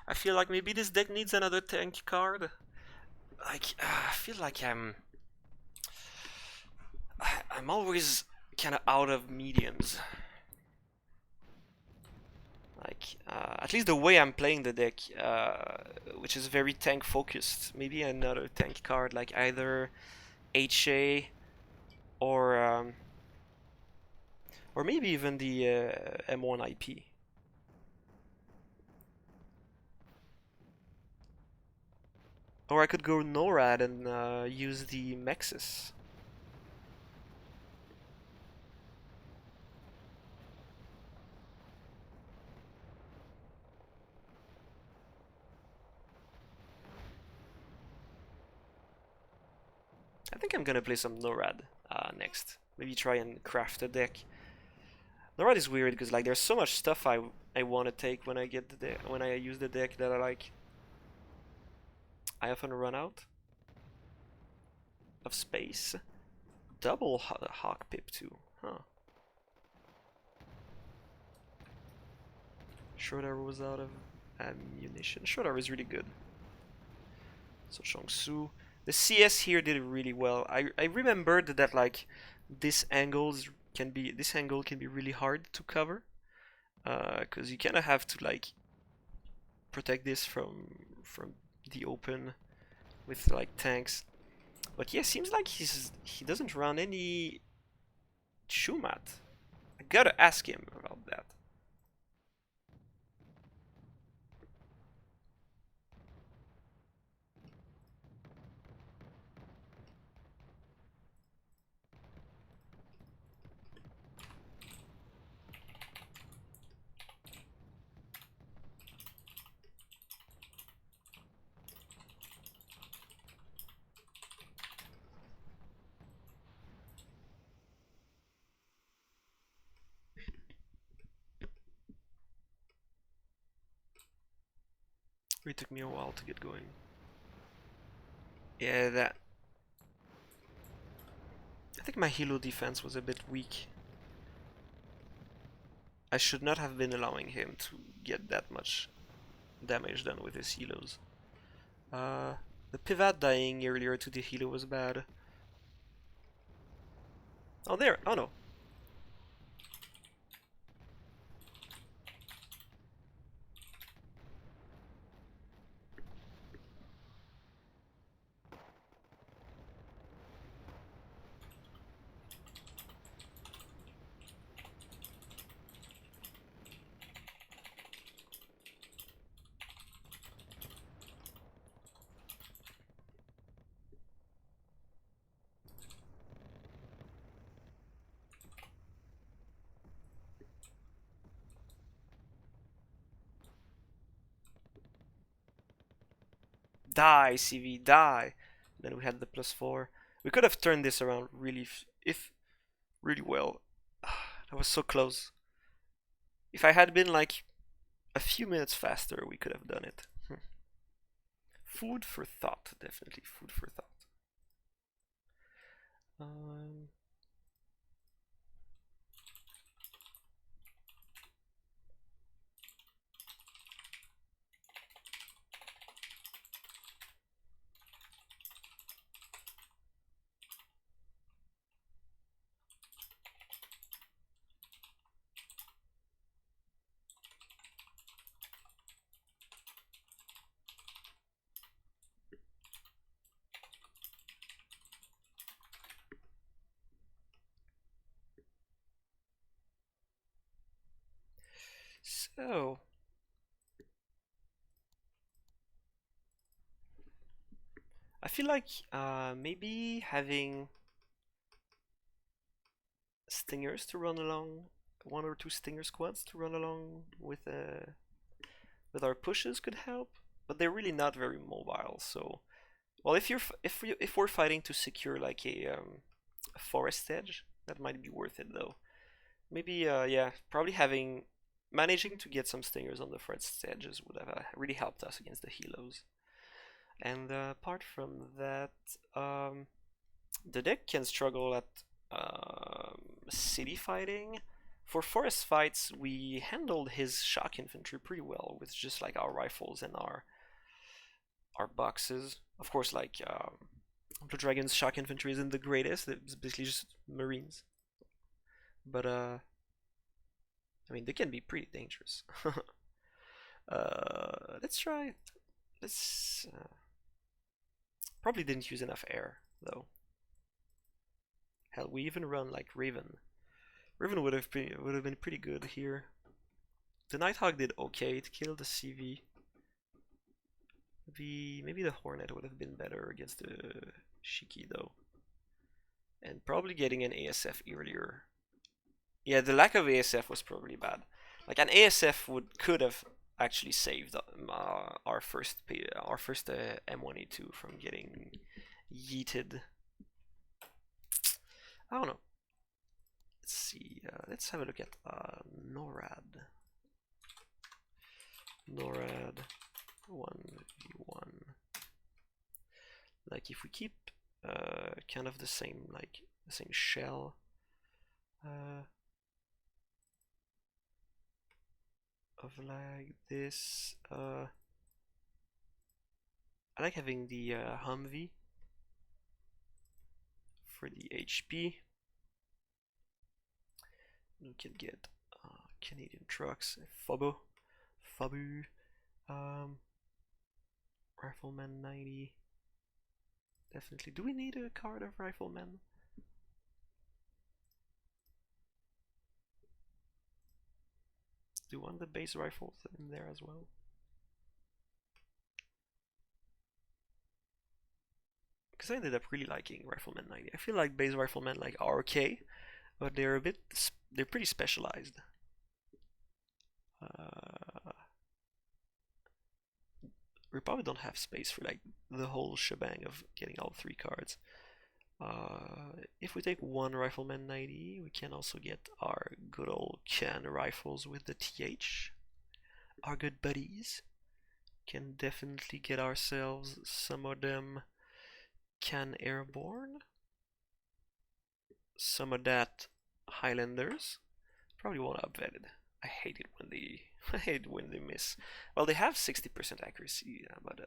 I feel like maybe this deck needs another tank card. Like, I feel like I'm always kind of out of mediums. Like, at least the way I'm playing the deck, which is very tank focused. Maybe another tank card, like either HA or maybe even the M1 IP. Or I could go NORAD and use the Mexus. I think I'm gonna play some NORAD next. Maybe try and craft a deck. NORAD is weird because like there's so much stuff I want to take when I get the deck when I use the deck that I often run out of space. Double Hawk Pip too, huh? Short arrow was out of ammunition. Short arrow is really good. So Chongsu. The CS here did really well. I remembered that like this angle can be really hard to cover. Because you kind of have to like protect this from the open with like tanks. But yeah, seems like he doesn't run any Shumat. I gotta ask him about that. It took me a while to get going. Yeah, that. I think my Hilo defense was a bit weak. I should not have been allowing him to get that much damage done with his Hilos. The pivot dying earlier to the Hilo was bad. Oh, there! Oh no! Die, CV, die! Then we had the +4. We could have turned this around really, really well. That was so close. If I had been like a few minutes faster, we could have done it. Food for thought, definitely food for thought. So, I feel like maybe having stingers to run along, one or two stinger squads to run along with our pushes could help, but they're really not very mobile. So, well, if we're fighting to secure like a forest edge, that might be worth it though. Maybe yeah, probably managing to get some stingers on the forest edges would have really helped us against the Helos. And apart from that, the deck can struggle at city fighting. For forest fights, we handled his shock infantry pretty well with just like our rifles and our boxes. Of course, like Blue Dragon's shock infantry isn't the greatest; it's basically just marines. But I mean, they can be pretty dangerous. Let's try. Let's probably didn't use enough air though. Hell, we even run like Raven. Raven would have been pretty good here. The Nighthawk did okay to kill the CV. Maybe the Hornet would have been better against the Shiki though. And probably getting an ASF earlier. Yeah, the lack of ASF was probably bad. Like an ASF could have actually saved our first M1A2 from getting yeeted. I don't know. Let's see. Let's have a look at NORAD. NORAD 1v1. Like if we keep kind of the same, like the same shell. Of like this. I like having the Humvee for the HP. We can get Canadian trucks, Fabu, Rifleman 90. Definitely. Do we need a card of Rifleman? Do you want the base rifles in there as well? Because I ended up really liking Rifleman 90. I feel like base Riflemen like are okay, but they're pretty specialized. We probably don't have space for like the whole shebang of getting all 3 cards. If we take one Rifleman 90, we can also get our good old can rifles with the TH. Our good buddies can definitely get ourselves some of them can airborne. Some of that Highlanders. Probably won't upvet it. I hate it when they I hate when they miss. Well, they have 60% accuracy, but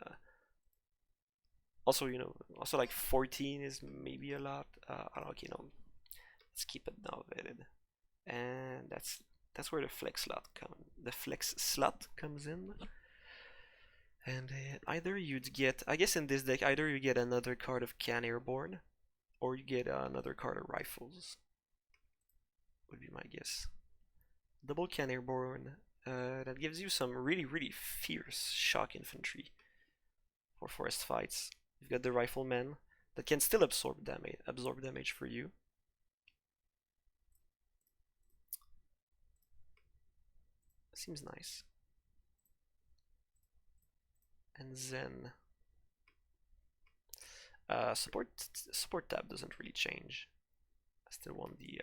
also, you know, also like 14 is maybe a lot. I don't know. Okay, no, let's keep it now vetted, and that's where the flex slot comes in. And either you'd get, I guess in this deck, either you get another card of can airborne, or you get another card of rifles. Would be my guess. Double can airborne. That gives you some really fierce shock infantry for forest fights. You've got the rifleman that can still absorb damage for you. Seems nice. And then support tab doesn't really change. I still want the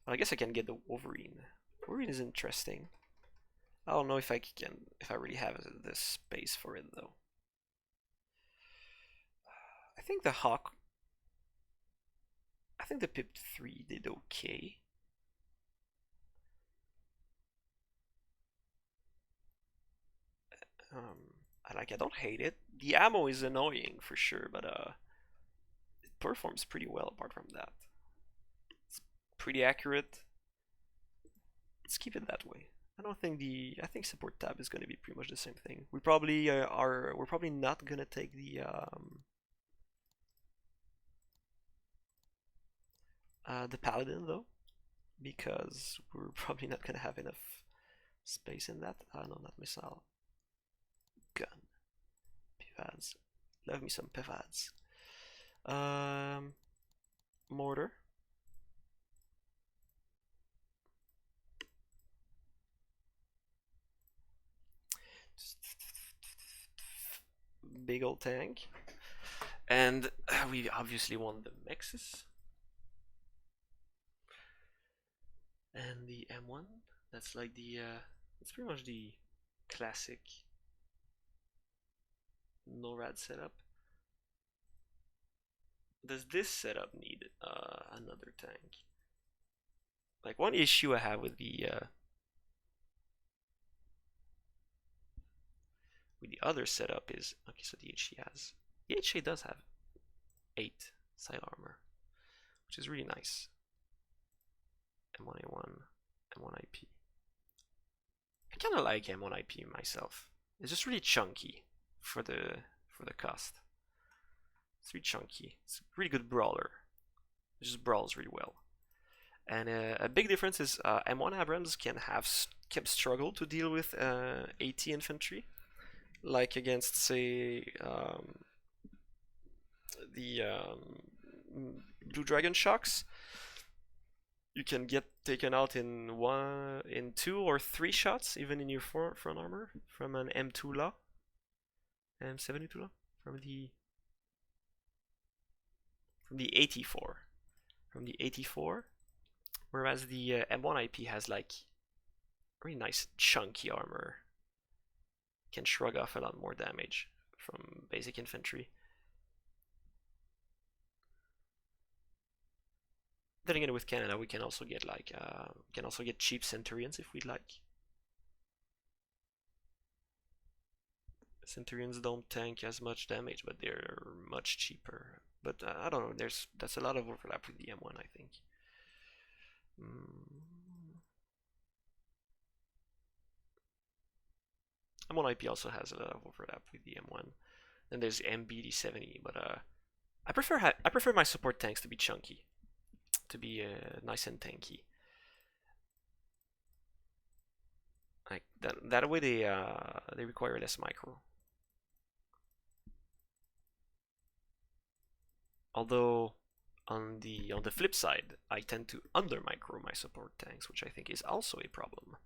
I guess I can get the Wolverine. Wolverine is interesting. I don't know if I really have the space for it though. I think the Hawk. I think the Pip 3 did okay. I don't hate it. The ammo is annoying for sure, but it performs pretty well apart from that. It's pretty accurate. Let's keep it that way. I think support tab is going to be pretty much the same thing. We probably we're probably not going to take the paladin though, because we're probably not going to have enough space in that. No, not missile. Gun. Pivads. Love me some pivads. Mortar. Big old tank. And we obviously want the Mexes. And the M1. That's like the it's pretty much the classic NORAD setup. Does this setup need another tank? Like one issue I have with the other setup is, okay, so the HA does have 8 side armor, which is really nice. M1A1, M1IP. I kind of like M1IP myself. It's just really chunky for the cost. It's really chunky. It's a really good brawler. It just brawls really well. And a big difference is M1 Abrams can struggle to deal with AT infantry, like against say the Blue Dragon Shocks. You can get taken out in 2 or 3 shots, even in your front armor, from an M2 law, M72 law, from the from the 84. From the 84, whereas the M1 IP has like really nice chunky armor. Can shrug off a lot more damage from basic infantry. Then again, with Canada, we can also get like cheap Centurions if we'd like. Centurions don't tank as much damage, but they're much cheaper. But I don't know. That's a lot of overlap with the M1, I think. M1 IP also has a lot of overlap with the M1. Then there's MBD70, but I prefer my support tanks to be chunky, to be nice and tanky. Like that way they require less micro. Although on the flip side, I tend to under micro my support tanks, which I think is also a problem.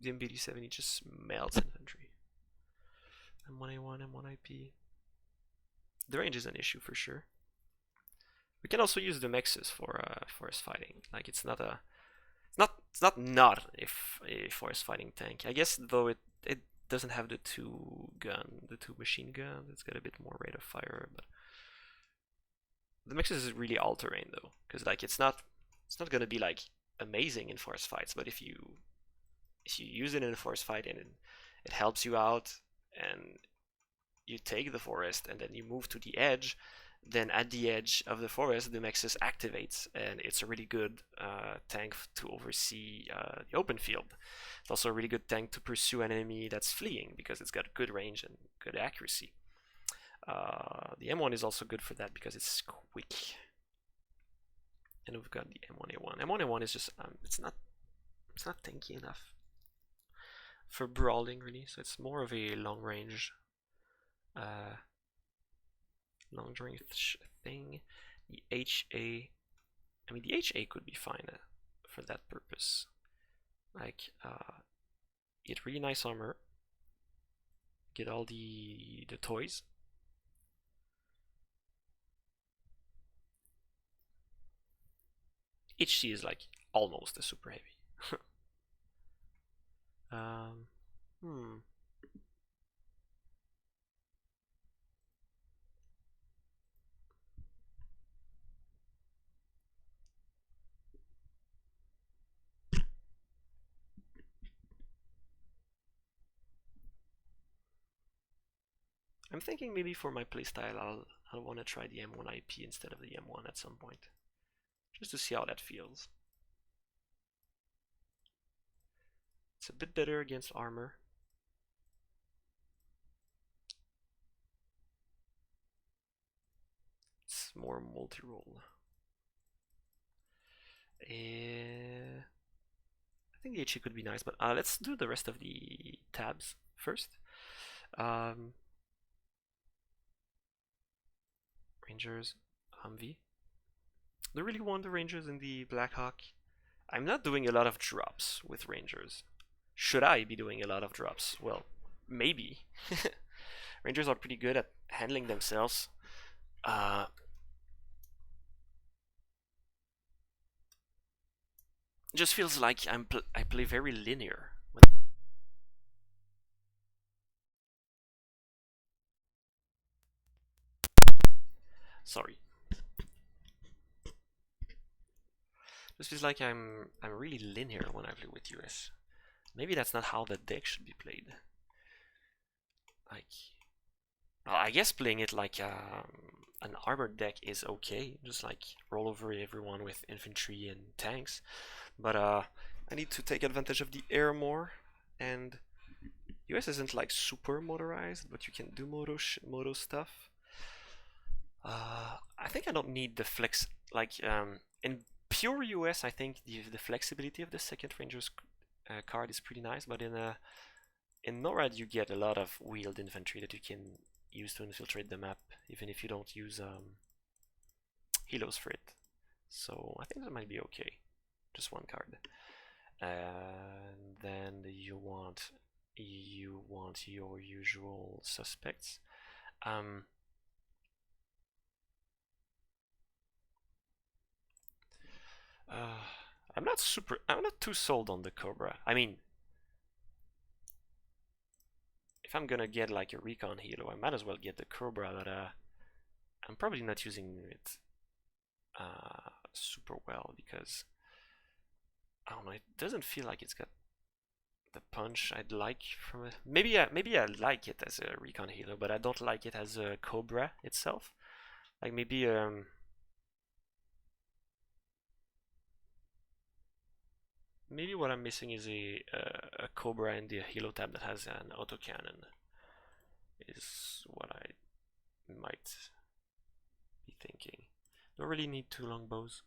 The MBD70 just melts infantry. M1A1, M1 IP. The range is an issue for sure. We can also use the Mexes for forest fighting. Like it's not a forest fighting tank. I guess though it doesn't have the two machine guns. It's got a bit more rate of fire, but the Mexes is really all terrain though, because like it's not gonna be like amazing in forest fights, but if you use it in a forest fight and it helps you out and you take the forest and then you move to the edge, then at the edge of the forest the Mexus activates and it's a really good tank to oversee the open field. It's also a really good tank to pursue an enemy that's fleeing because it's got good range and good accuracy. The M1 is also good for that because it's quick. And we've got the M1A1. M1A1 is just it's not tanky enough for brawling really, so it's more of a long range thing. The HA, I mean the HA could be fine for that purpose. Like get really nice armor, get all the toys. HC is like almost a super heavy. I'm thinking maybe for my playstyle I'll want to try the M1 IP instead of the M1 at some point, just to see how that feels. It's a bit better against armor. It's more multi-role. I think the HE could be nice, but let's do the rest of the tabs first. Rangers, Humvee. Do you really want the Rangers in the Blackhawk? I'm not doing a lot of drops with Rangers. Should I be doing a lot of drops? Well, maybe. Rangers are pretty good at handling themselves. It just feels like I play very linear. Sorry. Just feels like I'm really linear when I play with US. Maybe that's not how the deck should be played. Like, well, I guess playing it like an armored deck is okay. Just like roll over everyone with infantry and tanks. But I need to take advantage of the air more, and US isn't like super motorized, but you can do moto stuff. I think I don't need the flex, like in pure US I think the flexibility of the second Rangers card is pretty nice, but in NORAD you get a lot of wheeled infantry that you can use to infiltrate the map, even if you don't use helos for it. So I think that might be okay. just one card. And then you want your usual suspects. I'm not too sold on the Cobra. I mean, if I'm gonna get like a recon helo, I might as well get the Cobra, but I'm probably not using it super well because I don't know, it doesn't feel like it's got the punch I'd like from it. Maybe I like it as a recon helo, but I don't like it as a Cobra itself. Like maybe maybe what I'm missing is a Cobra in the helo tab that has an autocannon. Is what I might be thinking. Don't really need 2 longbows.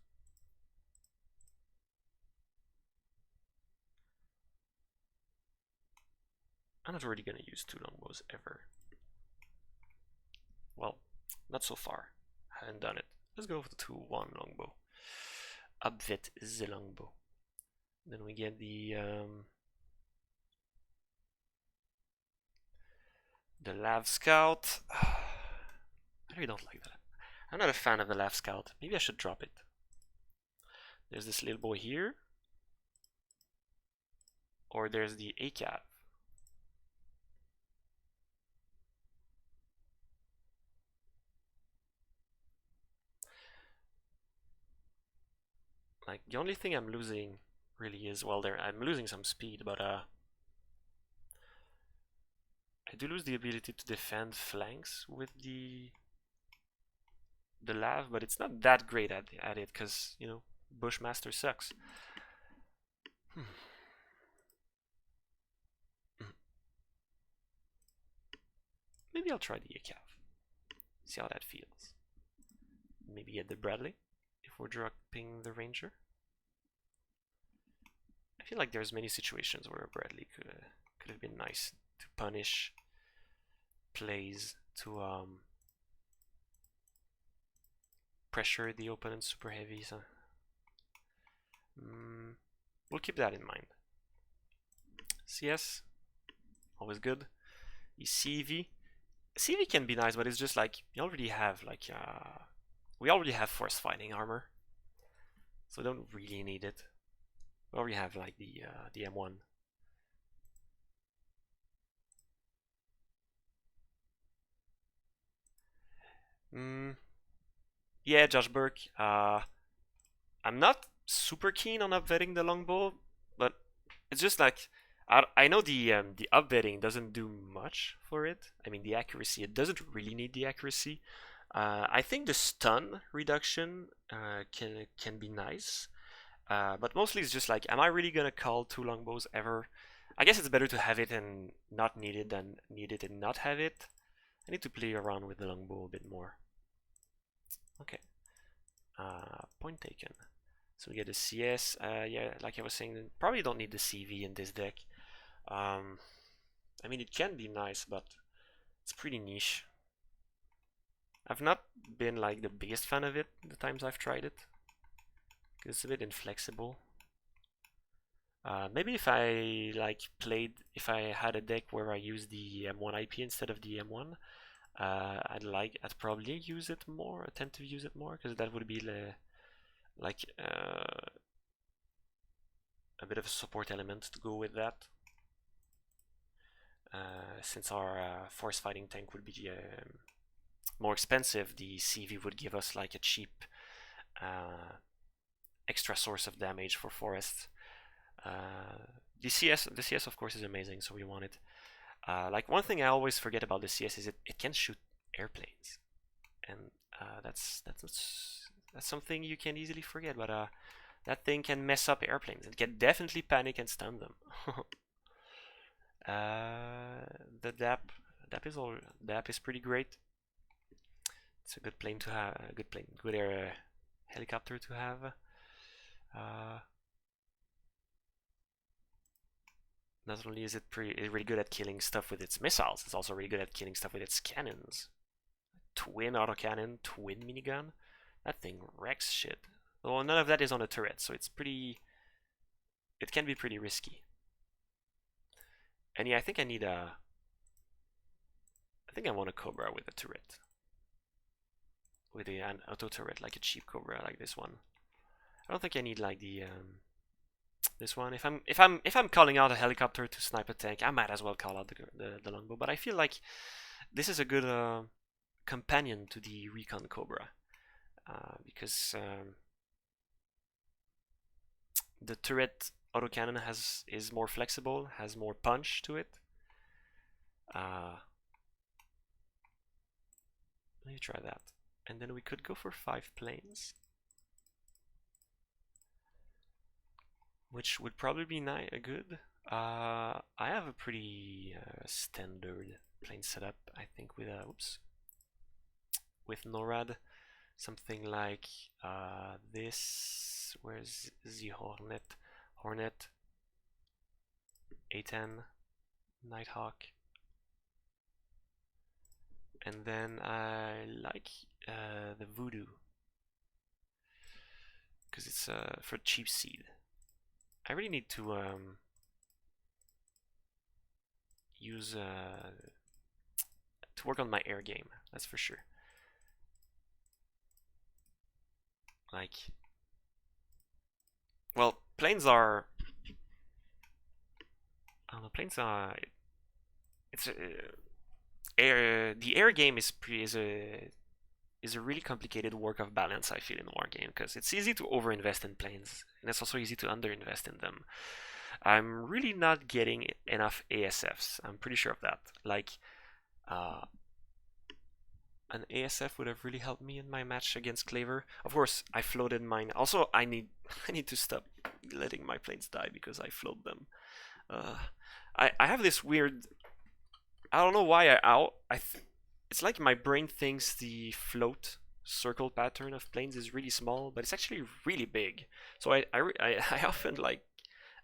I'm not really gonna use 2 longbows ever. Well, not so far. I haven't done it. Let's go with the 2-1 longbow. Abvet the longbow. Then we get the Lav Scout. I really don't like that. I'm not a fan of the Lav Scout. Maybe I should drop it. There's this little boy here. Or there's the ACAV. Like, the only thing I'm losing really is, well, I'm losing some speed, but I do lose the ability to defend flanks with the Lav, but it's not that great at it because, you know, Bushmaster sucks. Maybe I'll try the ACAV. See how that feels. Maybe get the Bradley if we're dropping the Ranger. I feel like there's many situations where a Bradley could have been nice to punish plays, to pressure the opponent super heavy. So we'll keep that in mind. CS, always good. The CV can be nice, but it's just like you already have like we already have force fighting armor, so we don't really need it. We already have like the M1. Yeah, Josh Burke. I'm not super keen on upvetting the longbow, but it's just like I know the upvetting doesn't do much for it. I mean, the accuracy, it doesn't really need the accuracy. I think the stun reduction can be nice, but mostly it's just like, am I really gonna call 2 longbows ever? I guess it's better to have it and not need it than need it and not have it. I need to play around with the longbow a bit more. Okay. Point taken. So we get a CS. Yeah, like I was saying, probably don't need the CV in this deck. I mean, it can be nice, but it's pretty niche. I've not been like the biggest fan of it the times I've tried it. It's a bit inflexible. Maybe if I if I had a deck where I use the M1 IP instead of the M1, I'd probably use it more, attempt to use it more, because that would be like a bit of a support element to go with that. Since our force fighting tank would be more expensive, the CV would give us like a cheap extra source of damage for forests. The CS of course is amazing, so we want it. Like, one thing I always forget about the CS is it can shoot airplanes, and that's something you can easily forget. But that thing can mess up airplanes. It can definitely panic and stun them. The DAP is pretty great. It's a good plane to have. A good plane, good air helicopter to have. Not only is it really good at killing stuff with its missiles, it's also really good at killing stuff with its cannons. Twin autocannon, twin minigun. That thing wrecks shit. Though none of that is on a turret, so it's pretty it can be pretty risky. And yeah, I think I need a... I think I want a Cobra with a turret. With an auto turret, like a cheap Cobra, like this one. I don't think I need like the this one. If I'm calling out a helicopter to snipe a tank, I might as well call out the longbow. But I feel like this is a good companion to the Recon Cobra because the turret autocannon is more flexible, has more punch to it. Let me try that. And then we could go for 5 planes, which would probably be good. I have a pretty standard plane setup, I think, with with NORAD, something like this. Where's the Hornet, A10, Nighthawk, and then I like the Voodoo because it's for cheap seed. I really need to use to work on my air game. That's for sure. Like, well, planes are. I don't know. Planes are. It's air. The air game is a really complicated work of balance, I feel, in Wargame, because it's easy to overinvest in planes, and it's also easy to underinvest in them. I'm really not getting enough ASFs. I'm pretty sure of that. Like, an ASF would have really helped me in my match against Klaver. Of course, I floated mine. Also, I need to stop letting my planes die because I float them. I have this weird. I don't know why it's like my brain thinks the float circle pattern of planes is really small, but it's actually really big. So I often like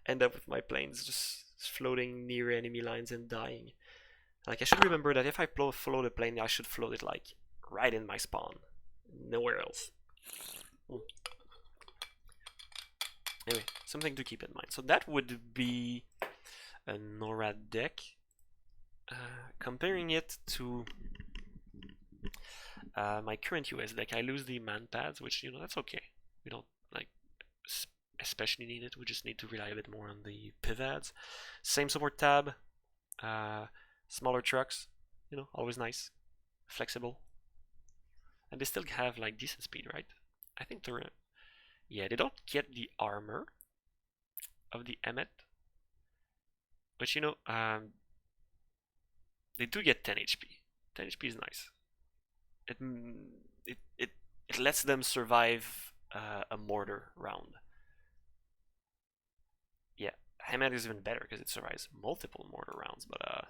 end up with my planes just floating near enemy lines and dying. Like, I should remember that if I float a plane, I should float it like right in my spawn, nowhere else. Anyway, something to keep in mind. So that would be a NORAD deck. Comparing it to my current US deck, I lose the man pads, which, you know, that's okay. We don't like especially need it. We just need to rely a bit more on the pivads. Same support tab, smaller trucks, you know, always nice, flexible, and they still have like decent speed, right? I think they're yeah, they don't get the armor of the Emmet, but you know, they do get 10 HP. 10 HP is nice. It lets them survive a mortar round. Yeah, Hammett is even better because it survives multiple mortar rounds, but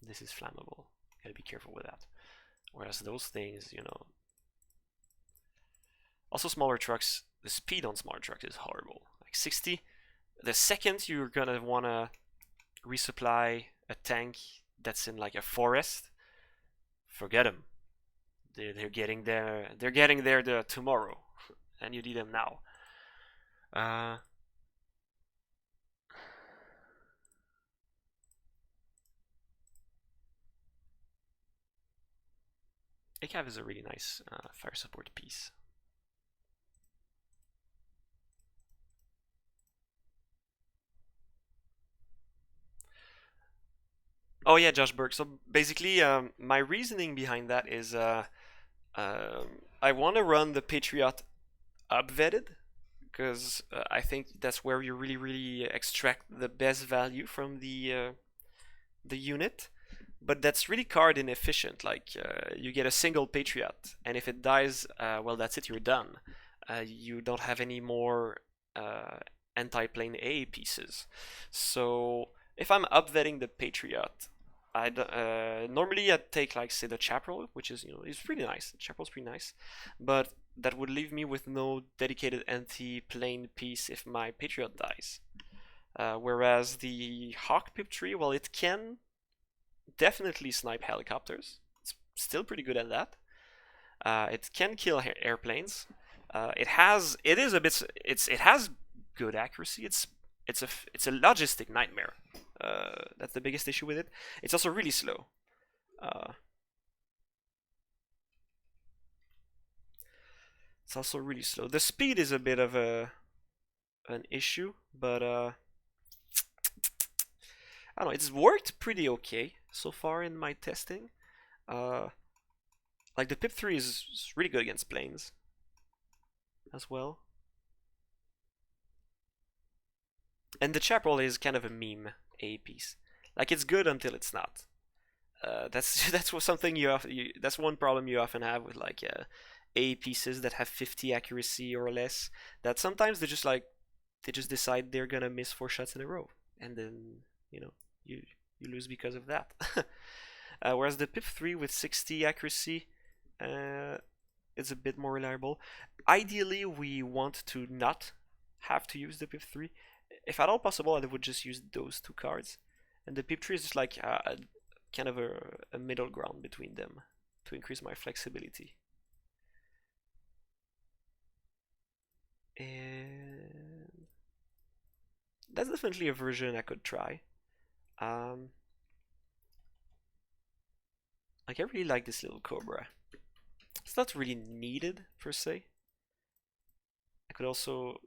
this is flammable. Gotta be careful with that. Whereas those things, you know. Also, smaller trucks, the speed on smaller trucks is horrible. Like 60. The second you're gonna wanna resupply a tank that's in like a forest, forget them. They're getting there. They're getting there tomorrow, and you need them now. ACAV is a really nice fire support piece. Oh yeah, Josh Burke. So basically, my reasoning behind that is I want to run the Patriot upvetted because I think that's where you really extract the best value from the unit. But that's really card inefficient. Like you get a single Patriot, and if it dies, well, that's it. You're done. You don't have any more anti-plane A pieces. So if I'm upvetting the Patriot, normally I'd take like say the Chaparral, which is, you know, it's pretty nice. The Chaparral's pretty nice, but that would leave me with no dedicated anti-plane piece if my Patriot dies. Whereas the Hawk Pip tree, well, it can definitely snipe helicopters. It's still pretty good at that. It can kill airplanes. It has good accuracy. It's a logistic nightmare. That's the biggest issue with it. It's also really slow. It's also really slow. The speed is a bit of an issue, but I don't know. It's worked pretty okay so far in my testing. Like the Pip 3 is really good against planes as well. And the Chaparral is kind of a meme A piece. Like it's good until it's not. That's something that's one problem you often have with like A pieces that have 50 accuracy or less. That sometimes they just decide they're gonna miss 4 shots in a row, and then you you lose because of that. Whereas the Pip 3 with 60 accuracy is a bit more reliable. Ideally, we want to not have to use the Pip 3. If at all possible, I would just use those 2 cards. And the Pip 3 is just like kind of a middle ground between them to increase my flexibility. And that's definitely a version I could try. Like I really like this little Cobra. It's not really needed per se. I could also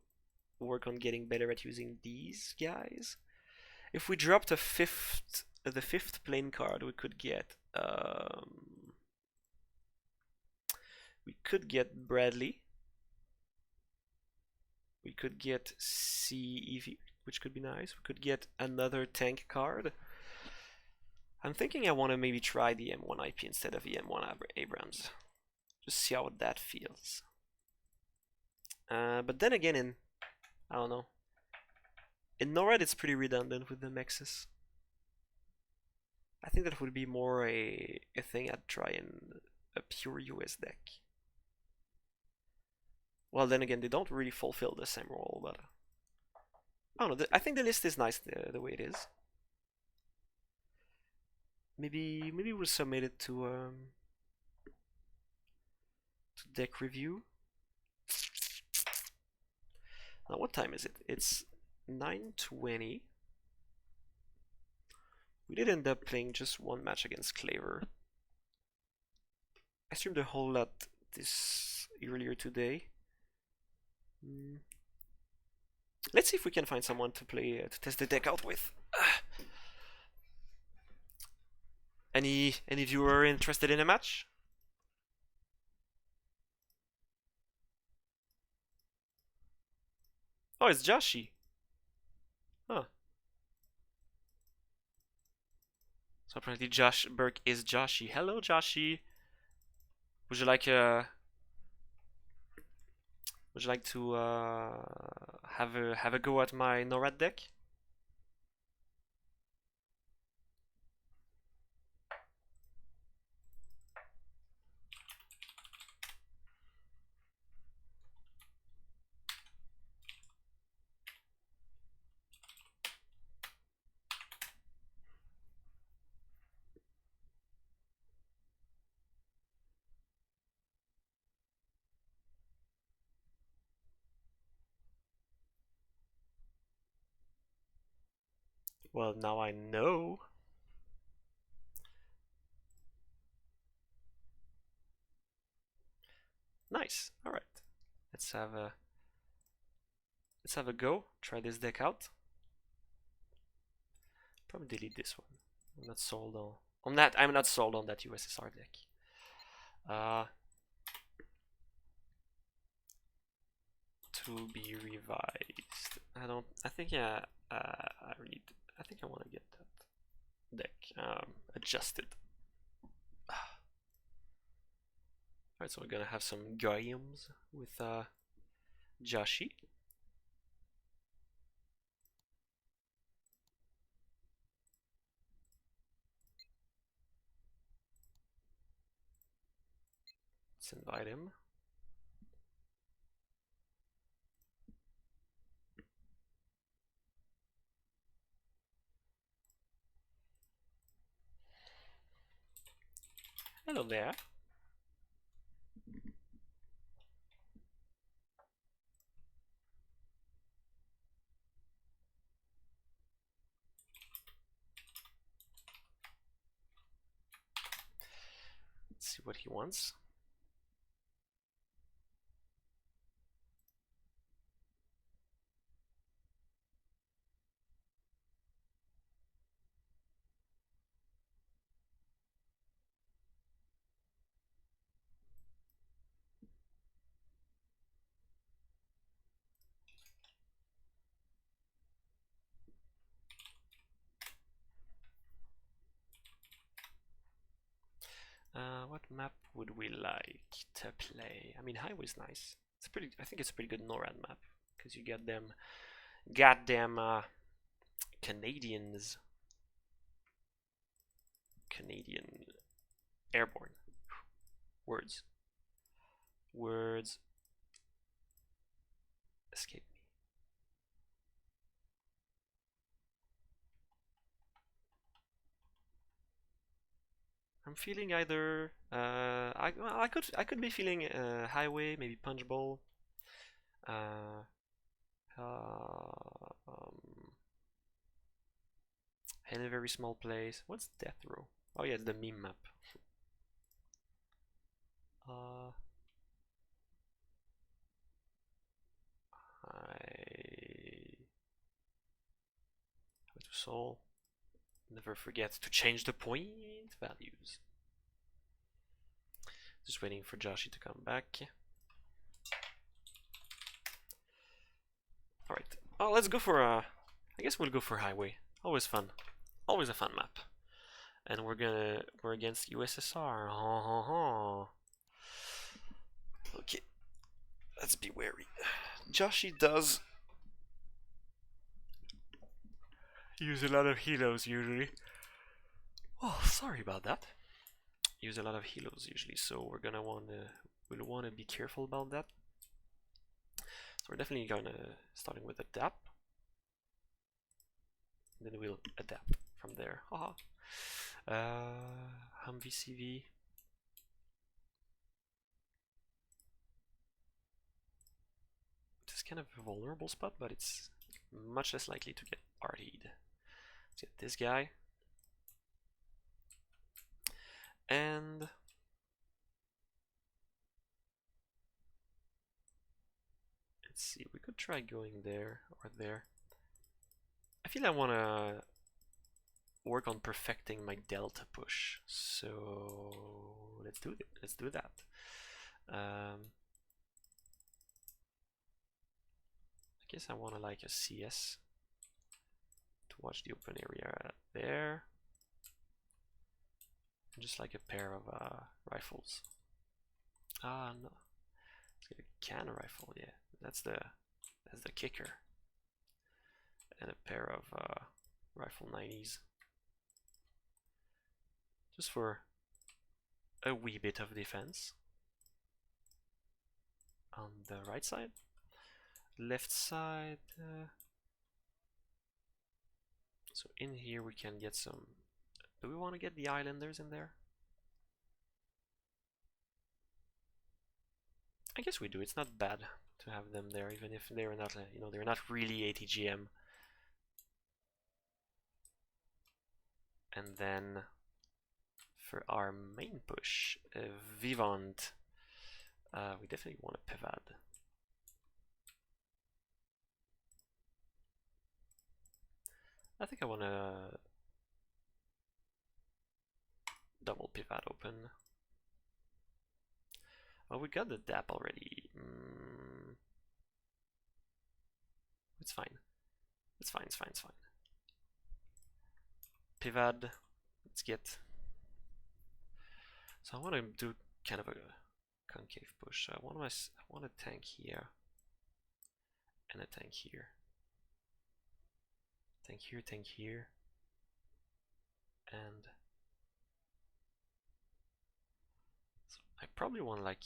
work on getting better at using these guys. If we dropped the fifth plane card, we could get Bradley. We could get CEV, which could be nice. We could get another tank card. I'm thinking I want to maybe try the M1 IP instead of the M1 Abrams. Just see how that feels. But then again, I don't know. In NORAD, it's pretty redundant with the Mexes. I think that would be more a thing I'd try in a pure US deck. Well, then again, they don't really fulfill the same role, but I don't know. I think the list is nice the way it is. Maybe we'll submit it to deck review. Now, what time is it? It's 9:20. We did end up playing just one match against Klaver. I streamed a whole lot this earlier today. Let's see if we can find someone to play to test the deck out with. Any viewer interested in a match? Oh, it's Joshi. Huh. So apparently Josh Burke is Joshi. Hello, Joshi. Would you like to have a go at my NORAD deck? Well, now I know. Nice. All right. Let's have a go. Try this deck out. Probably delete this one. I'm not sold on that. I'm not sold on that USSR deck. To be revised. I think yeah. I think I want to get that deck adjusted. Alright, so we're gonna have some games with Joshi. Let's invite him. Hello there. Let's see what he wants. What map would we like to play? I mean, Highway's nice. It's pretty. I think it's a pretty good NORAD map because you get them goddamn Canadian airborne words escape me. I'm feeling either I could be feeling Highway, maybe Punch Bowl, uh, in a very small place. What's Death Row? Oh yeah, it's the meme map. Go to Soul. Never forget to change the point values. Just waiting for Joshy to come back. Alright. Oh, let's go for I guess we'll go for Highway. Always fun. Always a fun map. And we're against USSR. Okay. Let's be wary. Joshy does use a lot of helos usually. Oh, sorry about that. Use a lot of helos usually, so we'll wanna be careful about that. So we're definitely starting with adapt. Then we'll adapt from there. Haha. Humvee CV. This is kind of a vulnerable spot, but it's much less likely to get RT'd. Let's get this guy. And let's see, we could try going there or there. I feel I want to work on perfecting my delta push, so let's do it. Let's do that. I guess I want to like a CS to watch the open area there, and just like a pair of rifles. Ah no, let's get a cannon rifle. Yeah, that's the kicker, and a pair of rifle 90s, just for a wee bit of defense. On the right side, left side. So in here we can get some. Do we want to get the islanders in there? I guess we do. It's not bad to have them there, even if they're not, they're not really ATGM. And then for our main push, Vivant, we definitely want a Pivad. I think I want to double Pivad open. Oh, we got the DAP already. It's fine. It's fine, it's fine, it's fine. Pivad, let's get. So I want to do kind of a concave push. So I want a tank here and a tank here. Tank here, and so I probably want like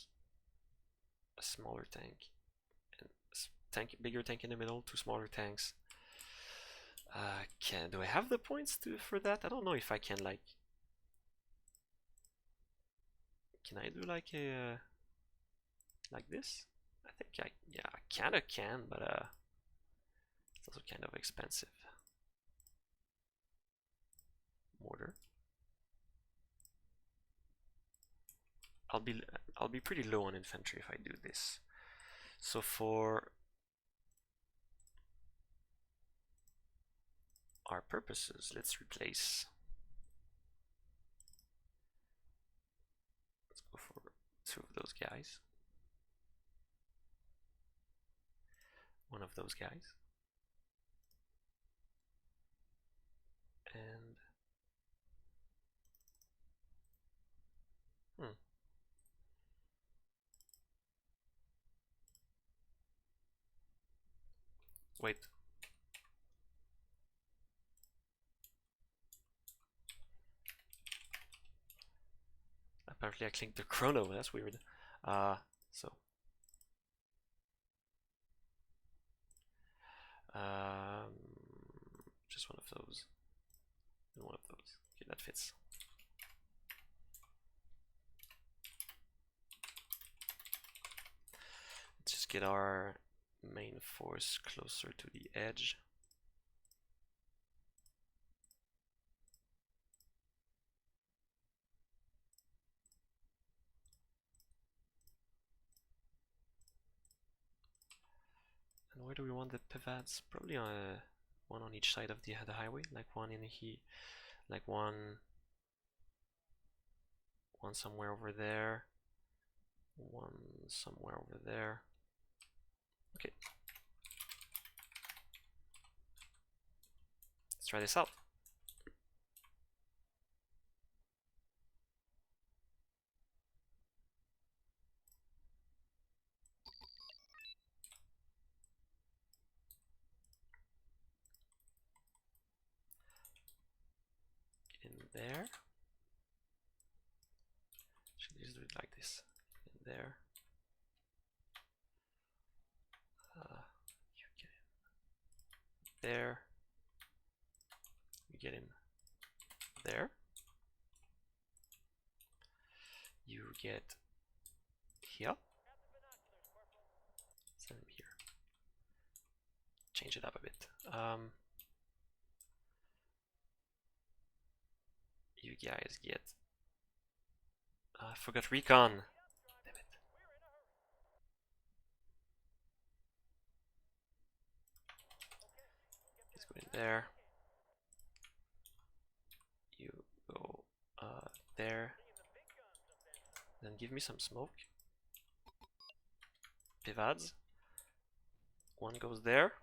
a smaller tank and bigger tank in the middle, two smaller tanks. Do I have the points for that? I don't know if I can like. Can I do like a like this? I think I kinda can, but it's also kind of expensive. Mortar. I'll be pretty low on infantry if I do this. So for our purposes, let's replace. Let's go for 2 of those guys. 1 of those guys. And wait. Apparently I clicked the chrono, that's weird. So just 1 of those and 1 of those. Okay, that fits. Let's just get our main force closer to the edge. And where do we want the pivots? Probably on 1 on each side of the highway, like 1 in here, like one somewhere over there, 1 somewhere over there. Okay, let's try this out. In there. Should just do it like this. In there. You get in there. You get in there. You get here. Send him here. Change it up a bit. You guys get. I forgot recon. Damn it. Let's go in there. You go there. Then give me some smoke. Pivots. 1 goes there.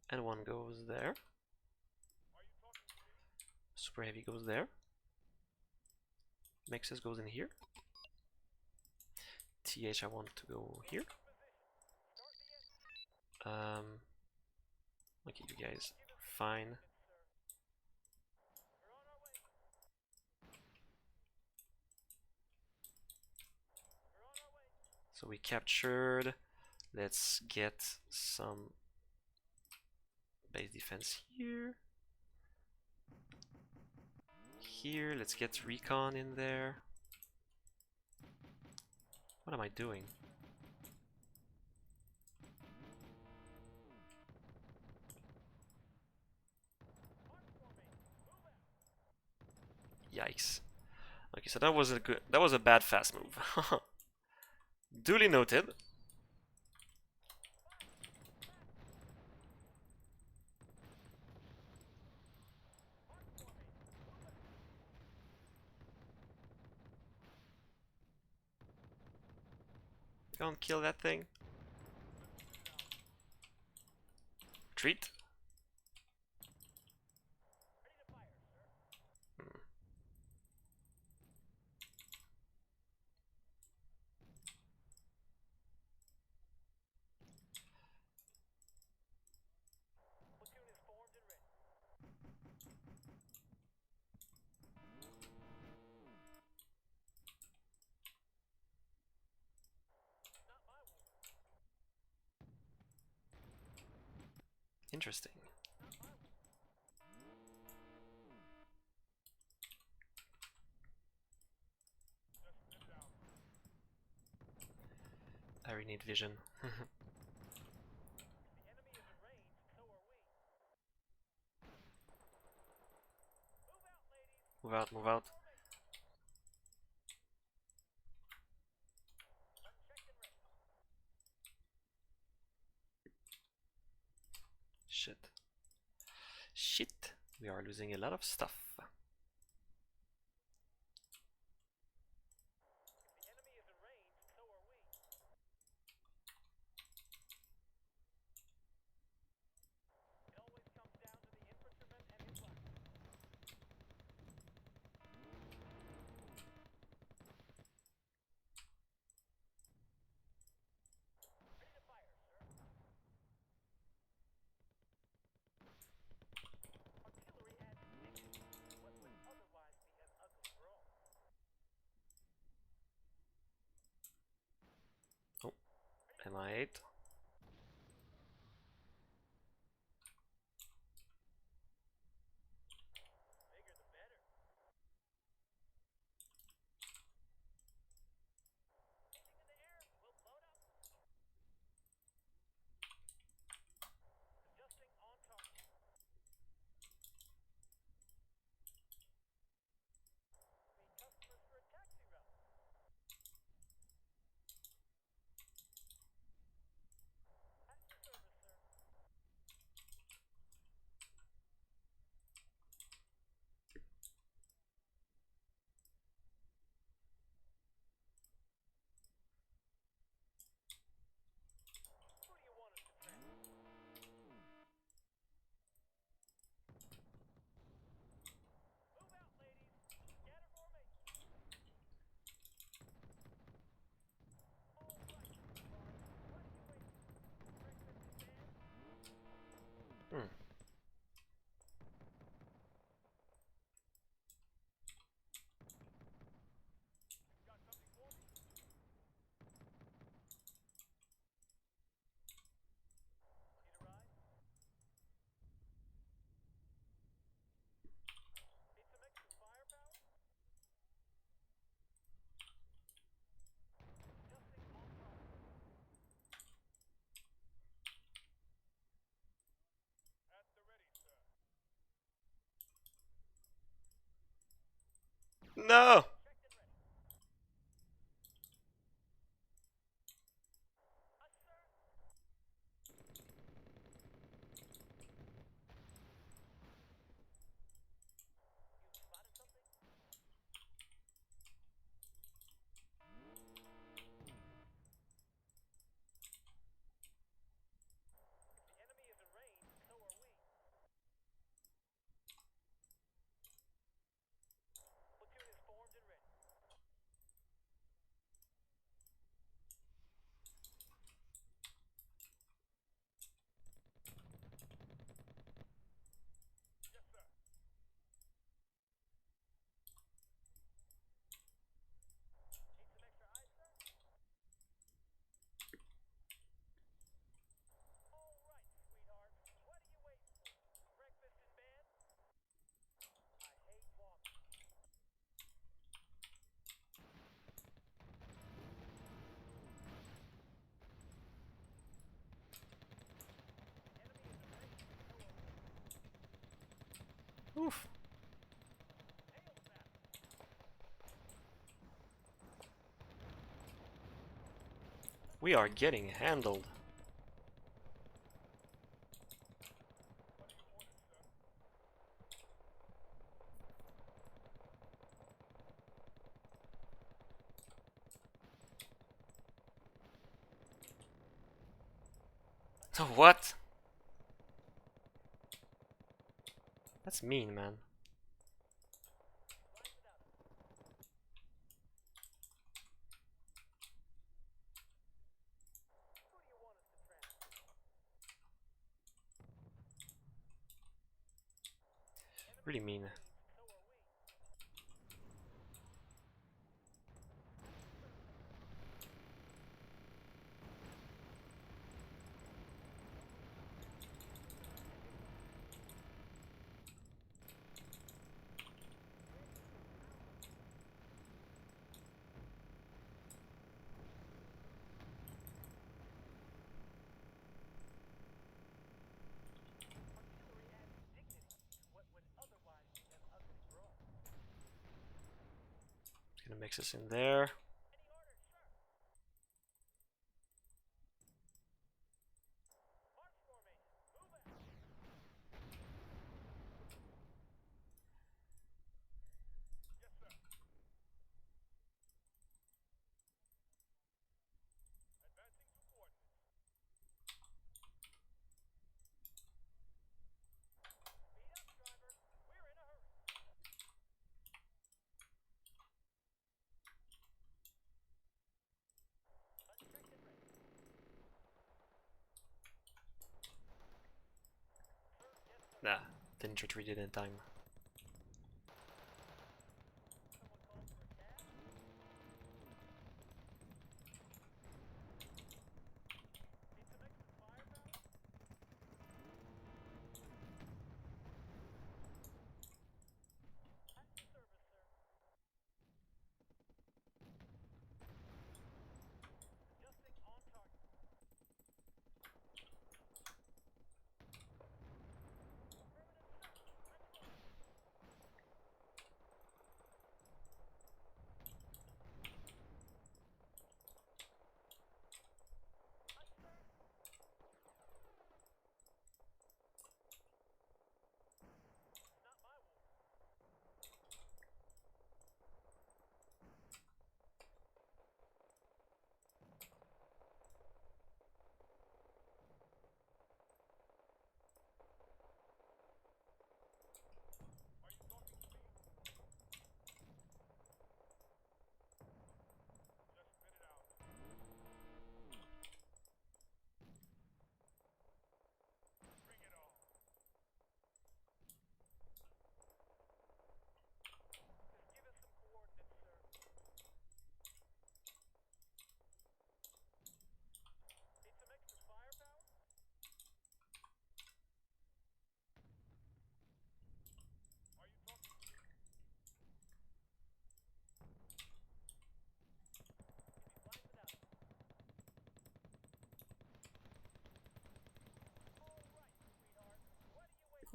And 1 goes there. Super heavy goes there. Mexus goes in here. TH I want to go here. Okay, you guys, fine. So we captured. Let's get some base defense here. Here, let's get recon in there. What am I doing? Yikes. Okay, so that was a bad fast move. Duly noted. Don't kill that thing. Retreat. Interesting. I really need vision. Move out, move out. shit. Shit, we are losing a lot of stuff. Oh, MI8. Hmm. No! Oof. We are getting handled. So what? That's mean, man. Really mean. Gonna mix us in there. Nah, didn't retreat it in time.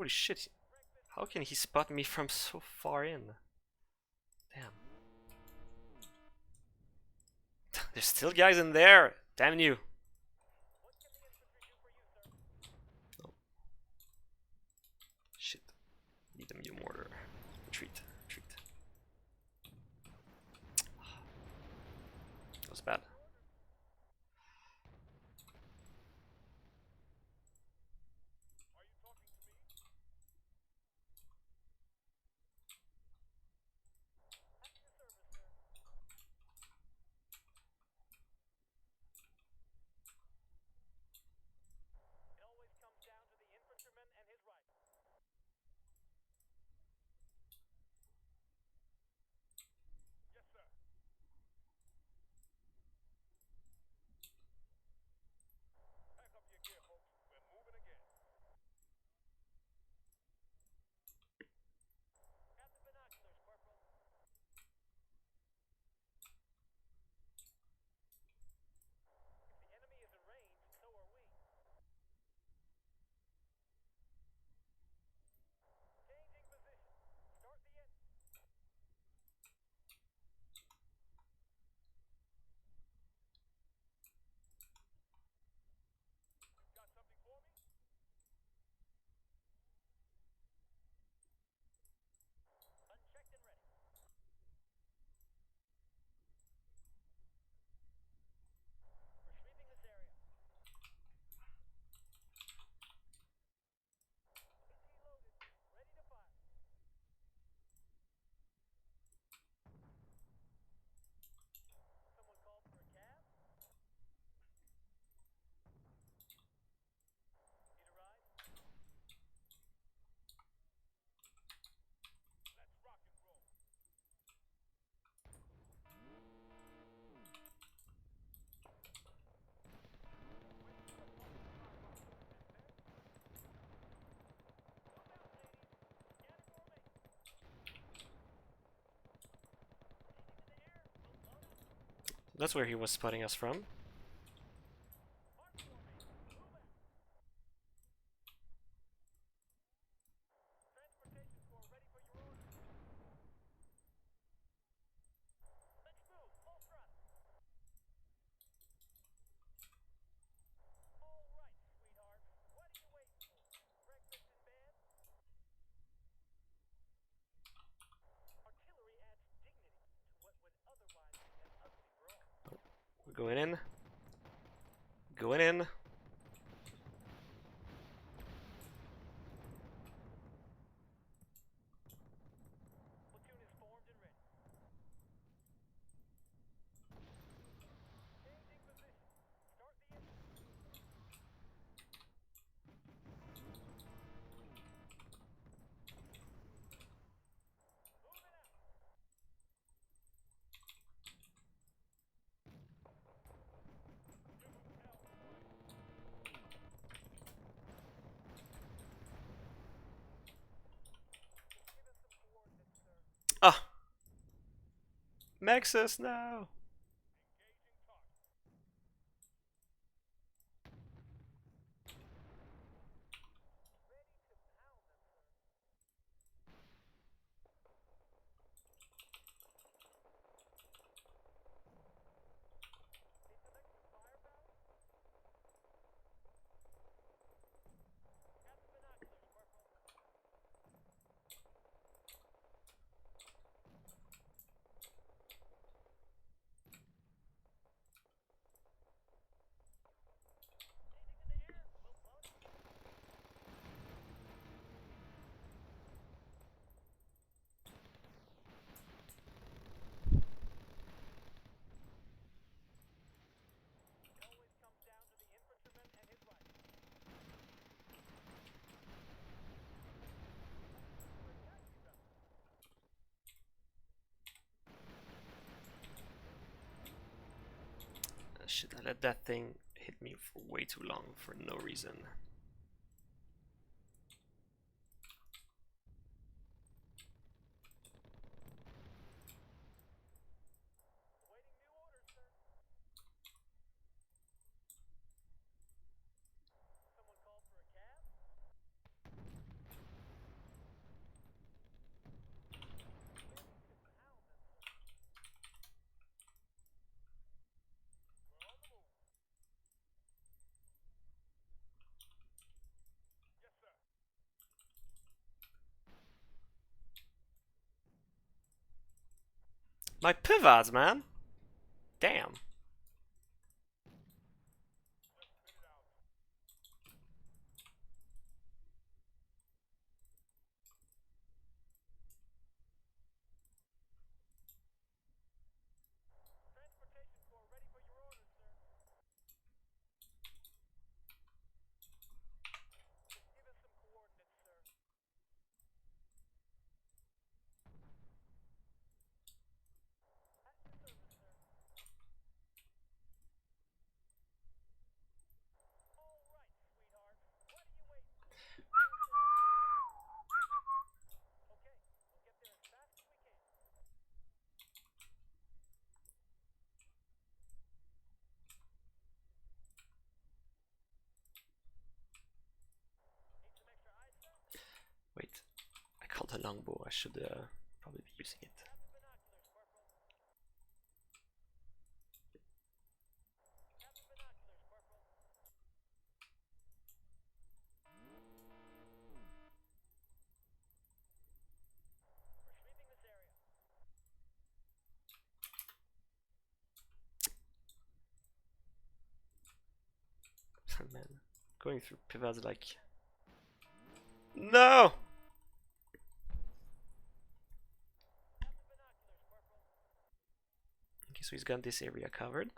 Holy shit, how can he spot me from so far in? Damn. There's still guys in there! Damn you! Oh. Shit. Need a new mortar. Retreat. Retreat. That was bad. That's where he was spotting us from. We're going in. Going in. Nexus now. Shit, I let that thing hit me for way too long for no reason. My pivots, man! Damn. Wait, I called a longbow. I should probably be using it. Man, going through pivots like... No! Okay, so he's got this area covered.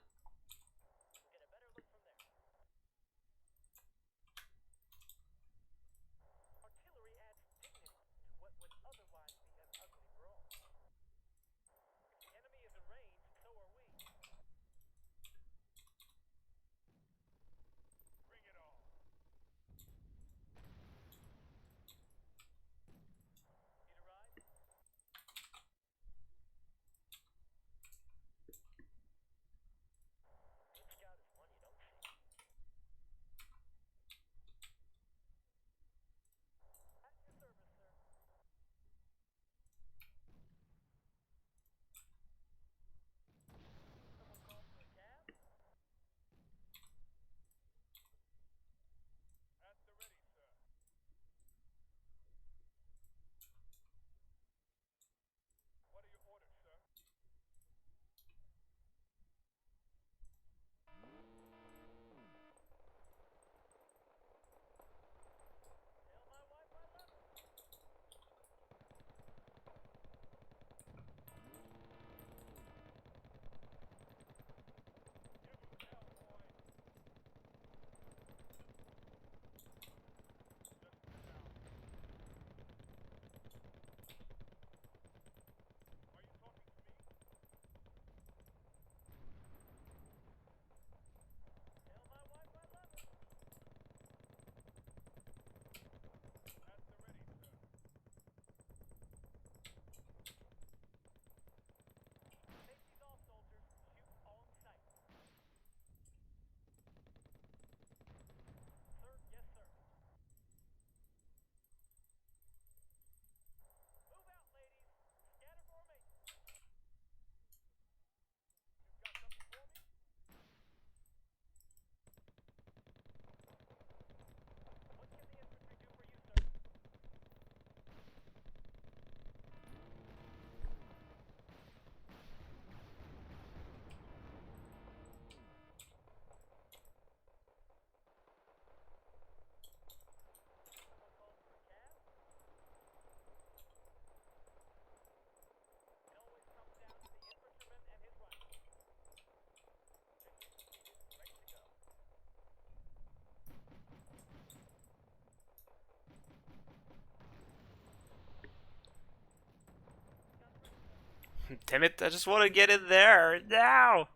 Damn it, I just want to get in there now.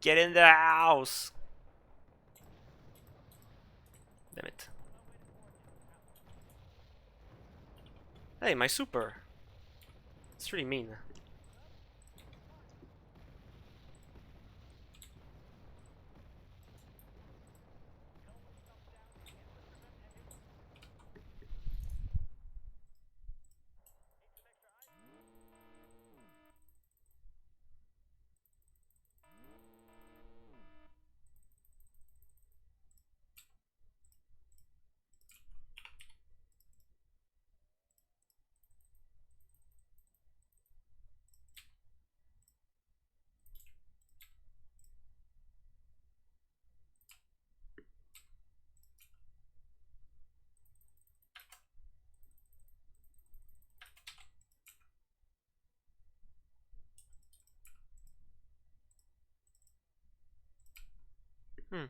Get in the house. Damn it. Hey, my super. It's really mean. Hmm.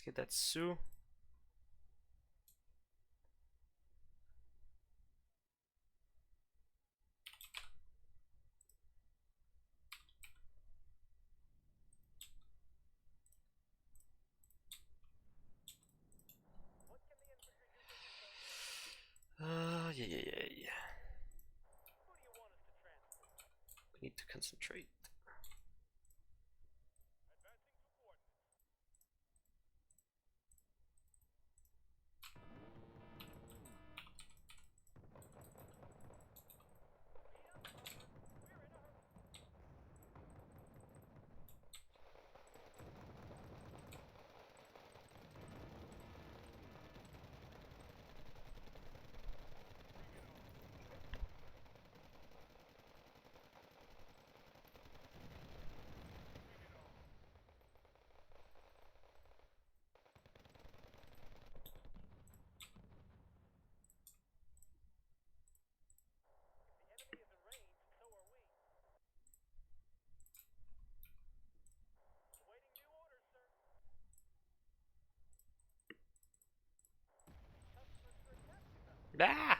Let's get that Sue. Yeah. We need to concentrate. Ah!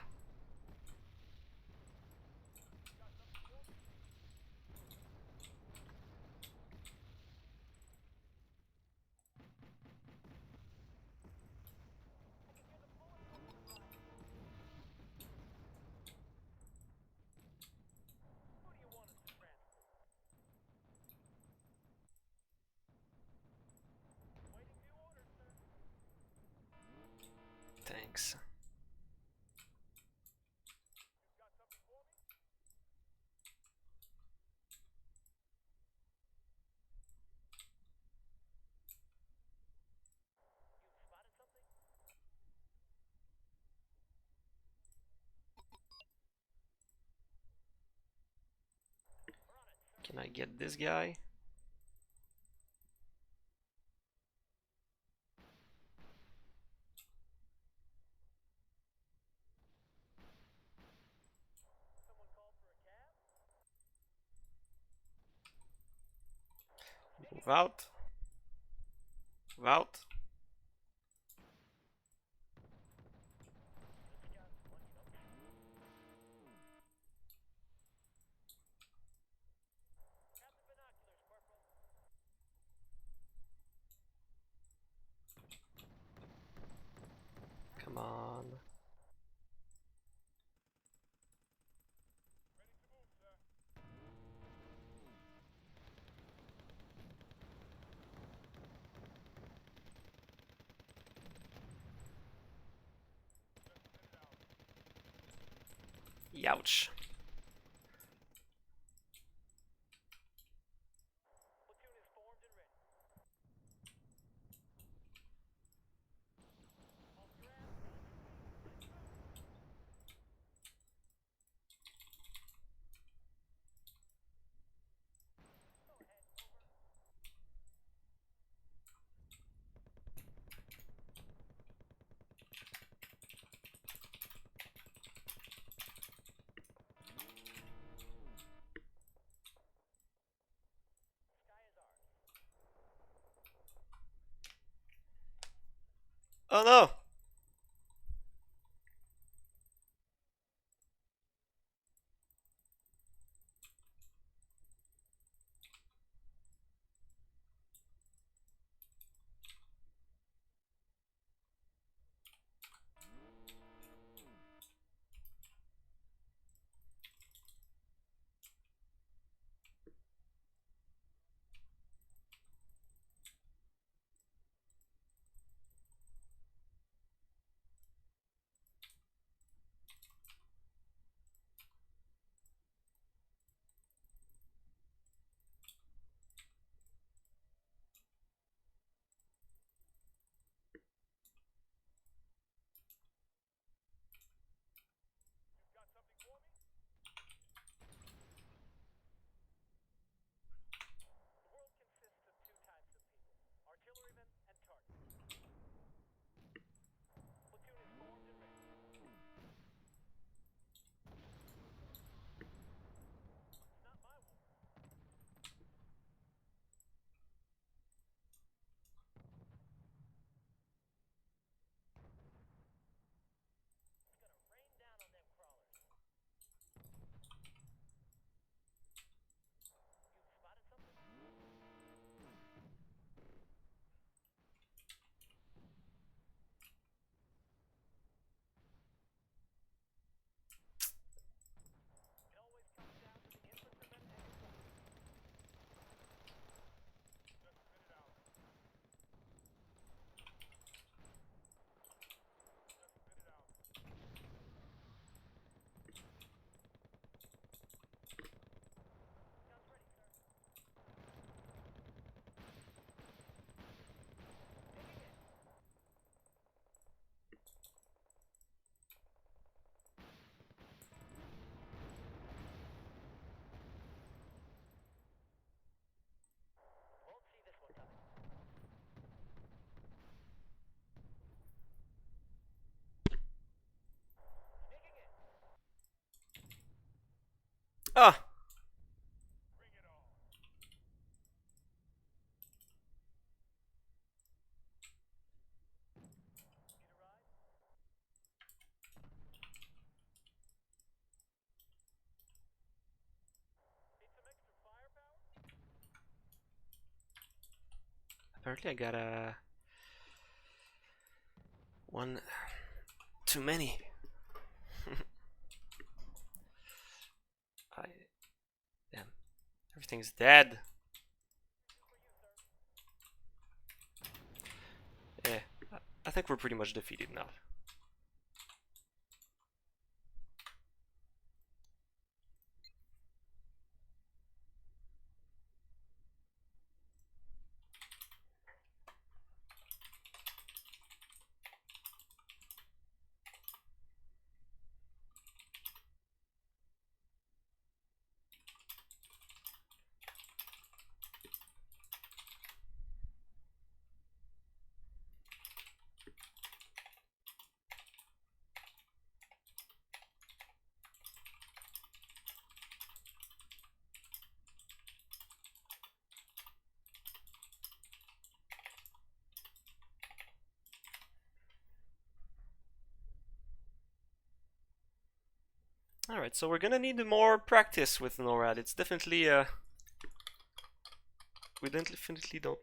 Thanks. Can I get this guy? Move out. Move out. Come on. Youch. Oh no! Ah! Apparently I got a... one too many. I... Damn. Everything's dead. Yeah, I think we're pretty much defeated now. Alright, so we're gonna need more practice with NORAD. It's definitely... we definitely don't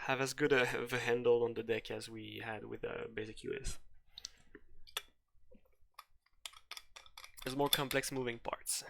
have as good of a handle on the deck as we had with basic US. There's more complex moving parts.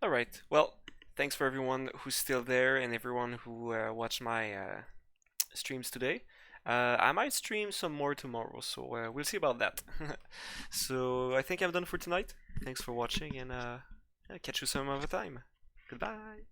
All right. Well, thanks for everyone who's still there and everyone who watched my streams today. I might stream some more tomorrow, so we'll see about that. So I think I'm done for tonight. Thanks for watching, and catch you some other time. Goodbye.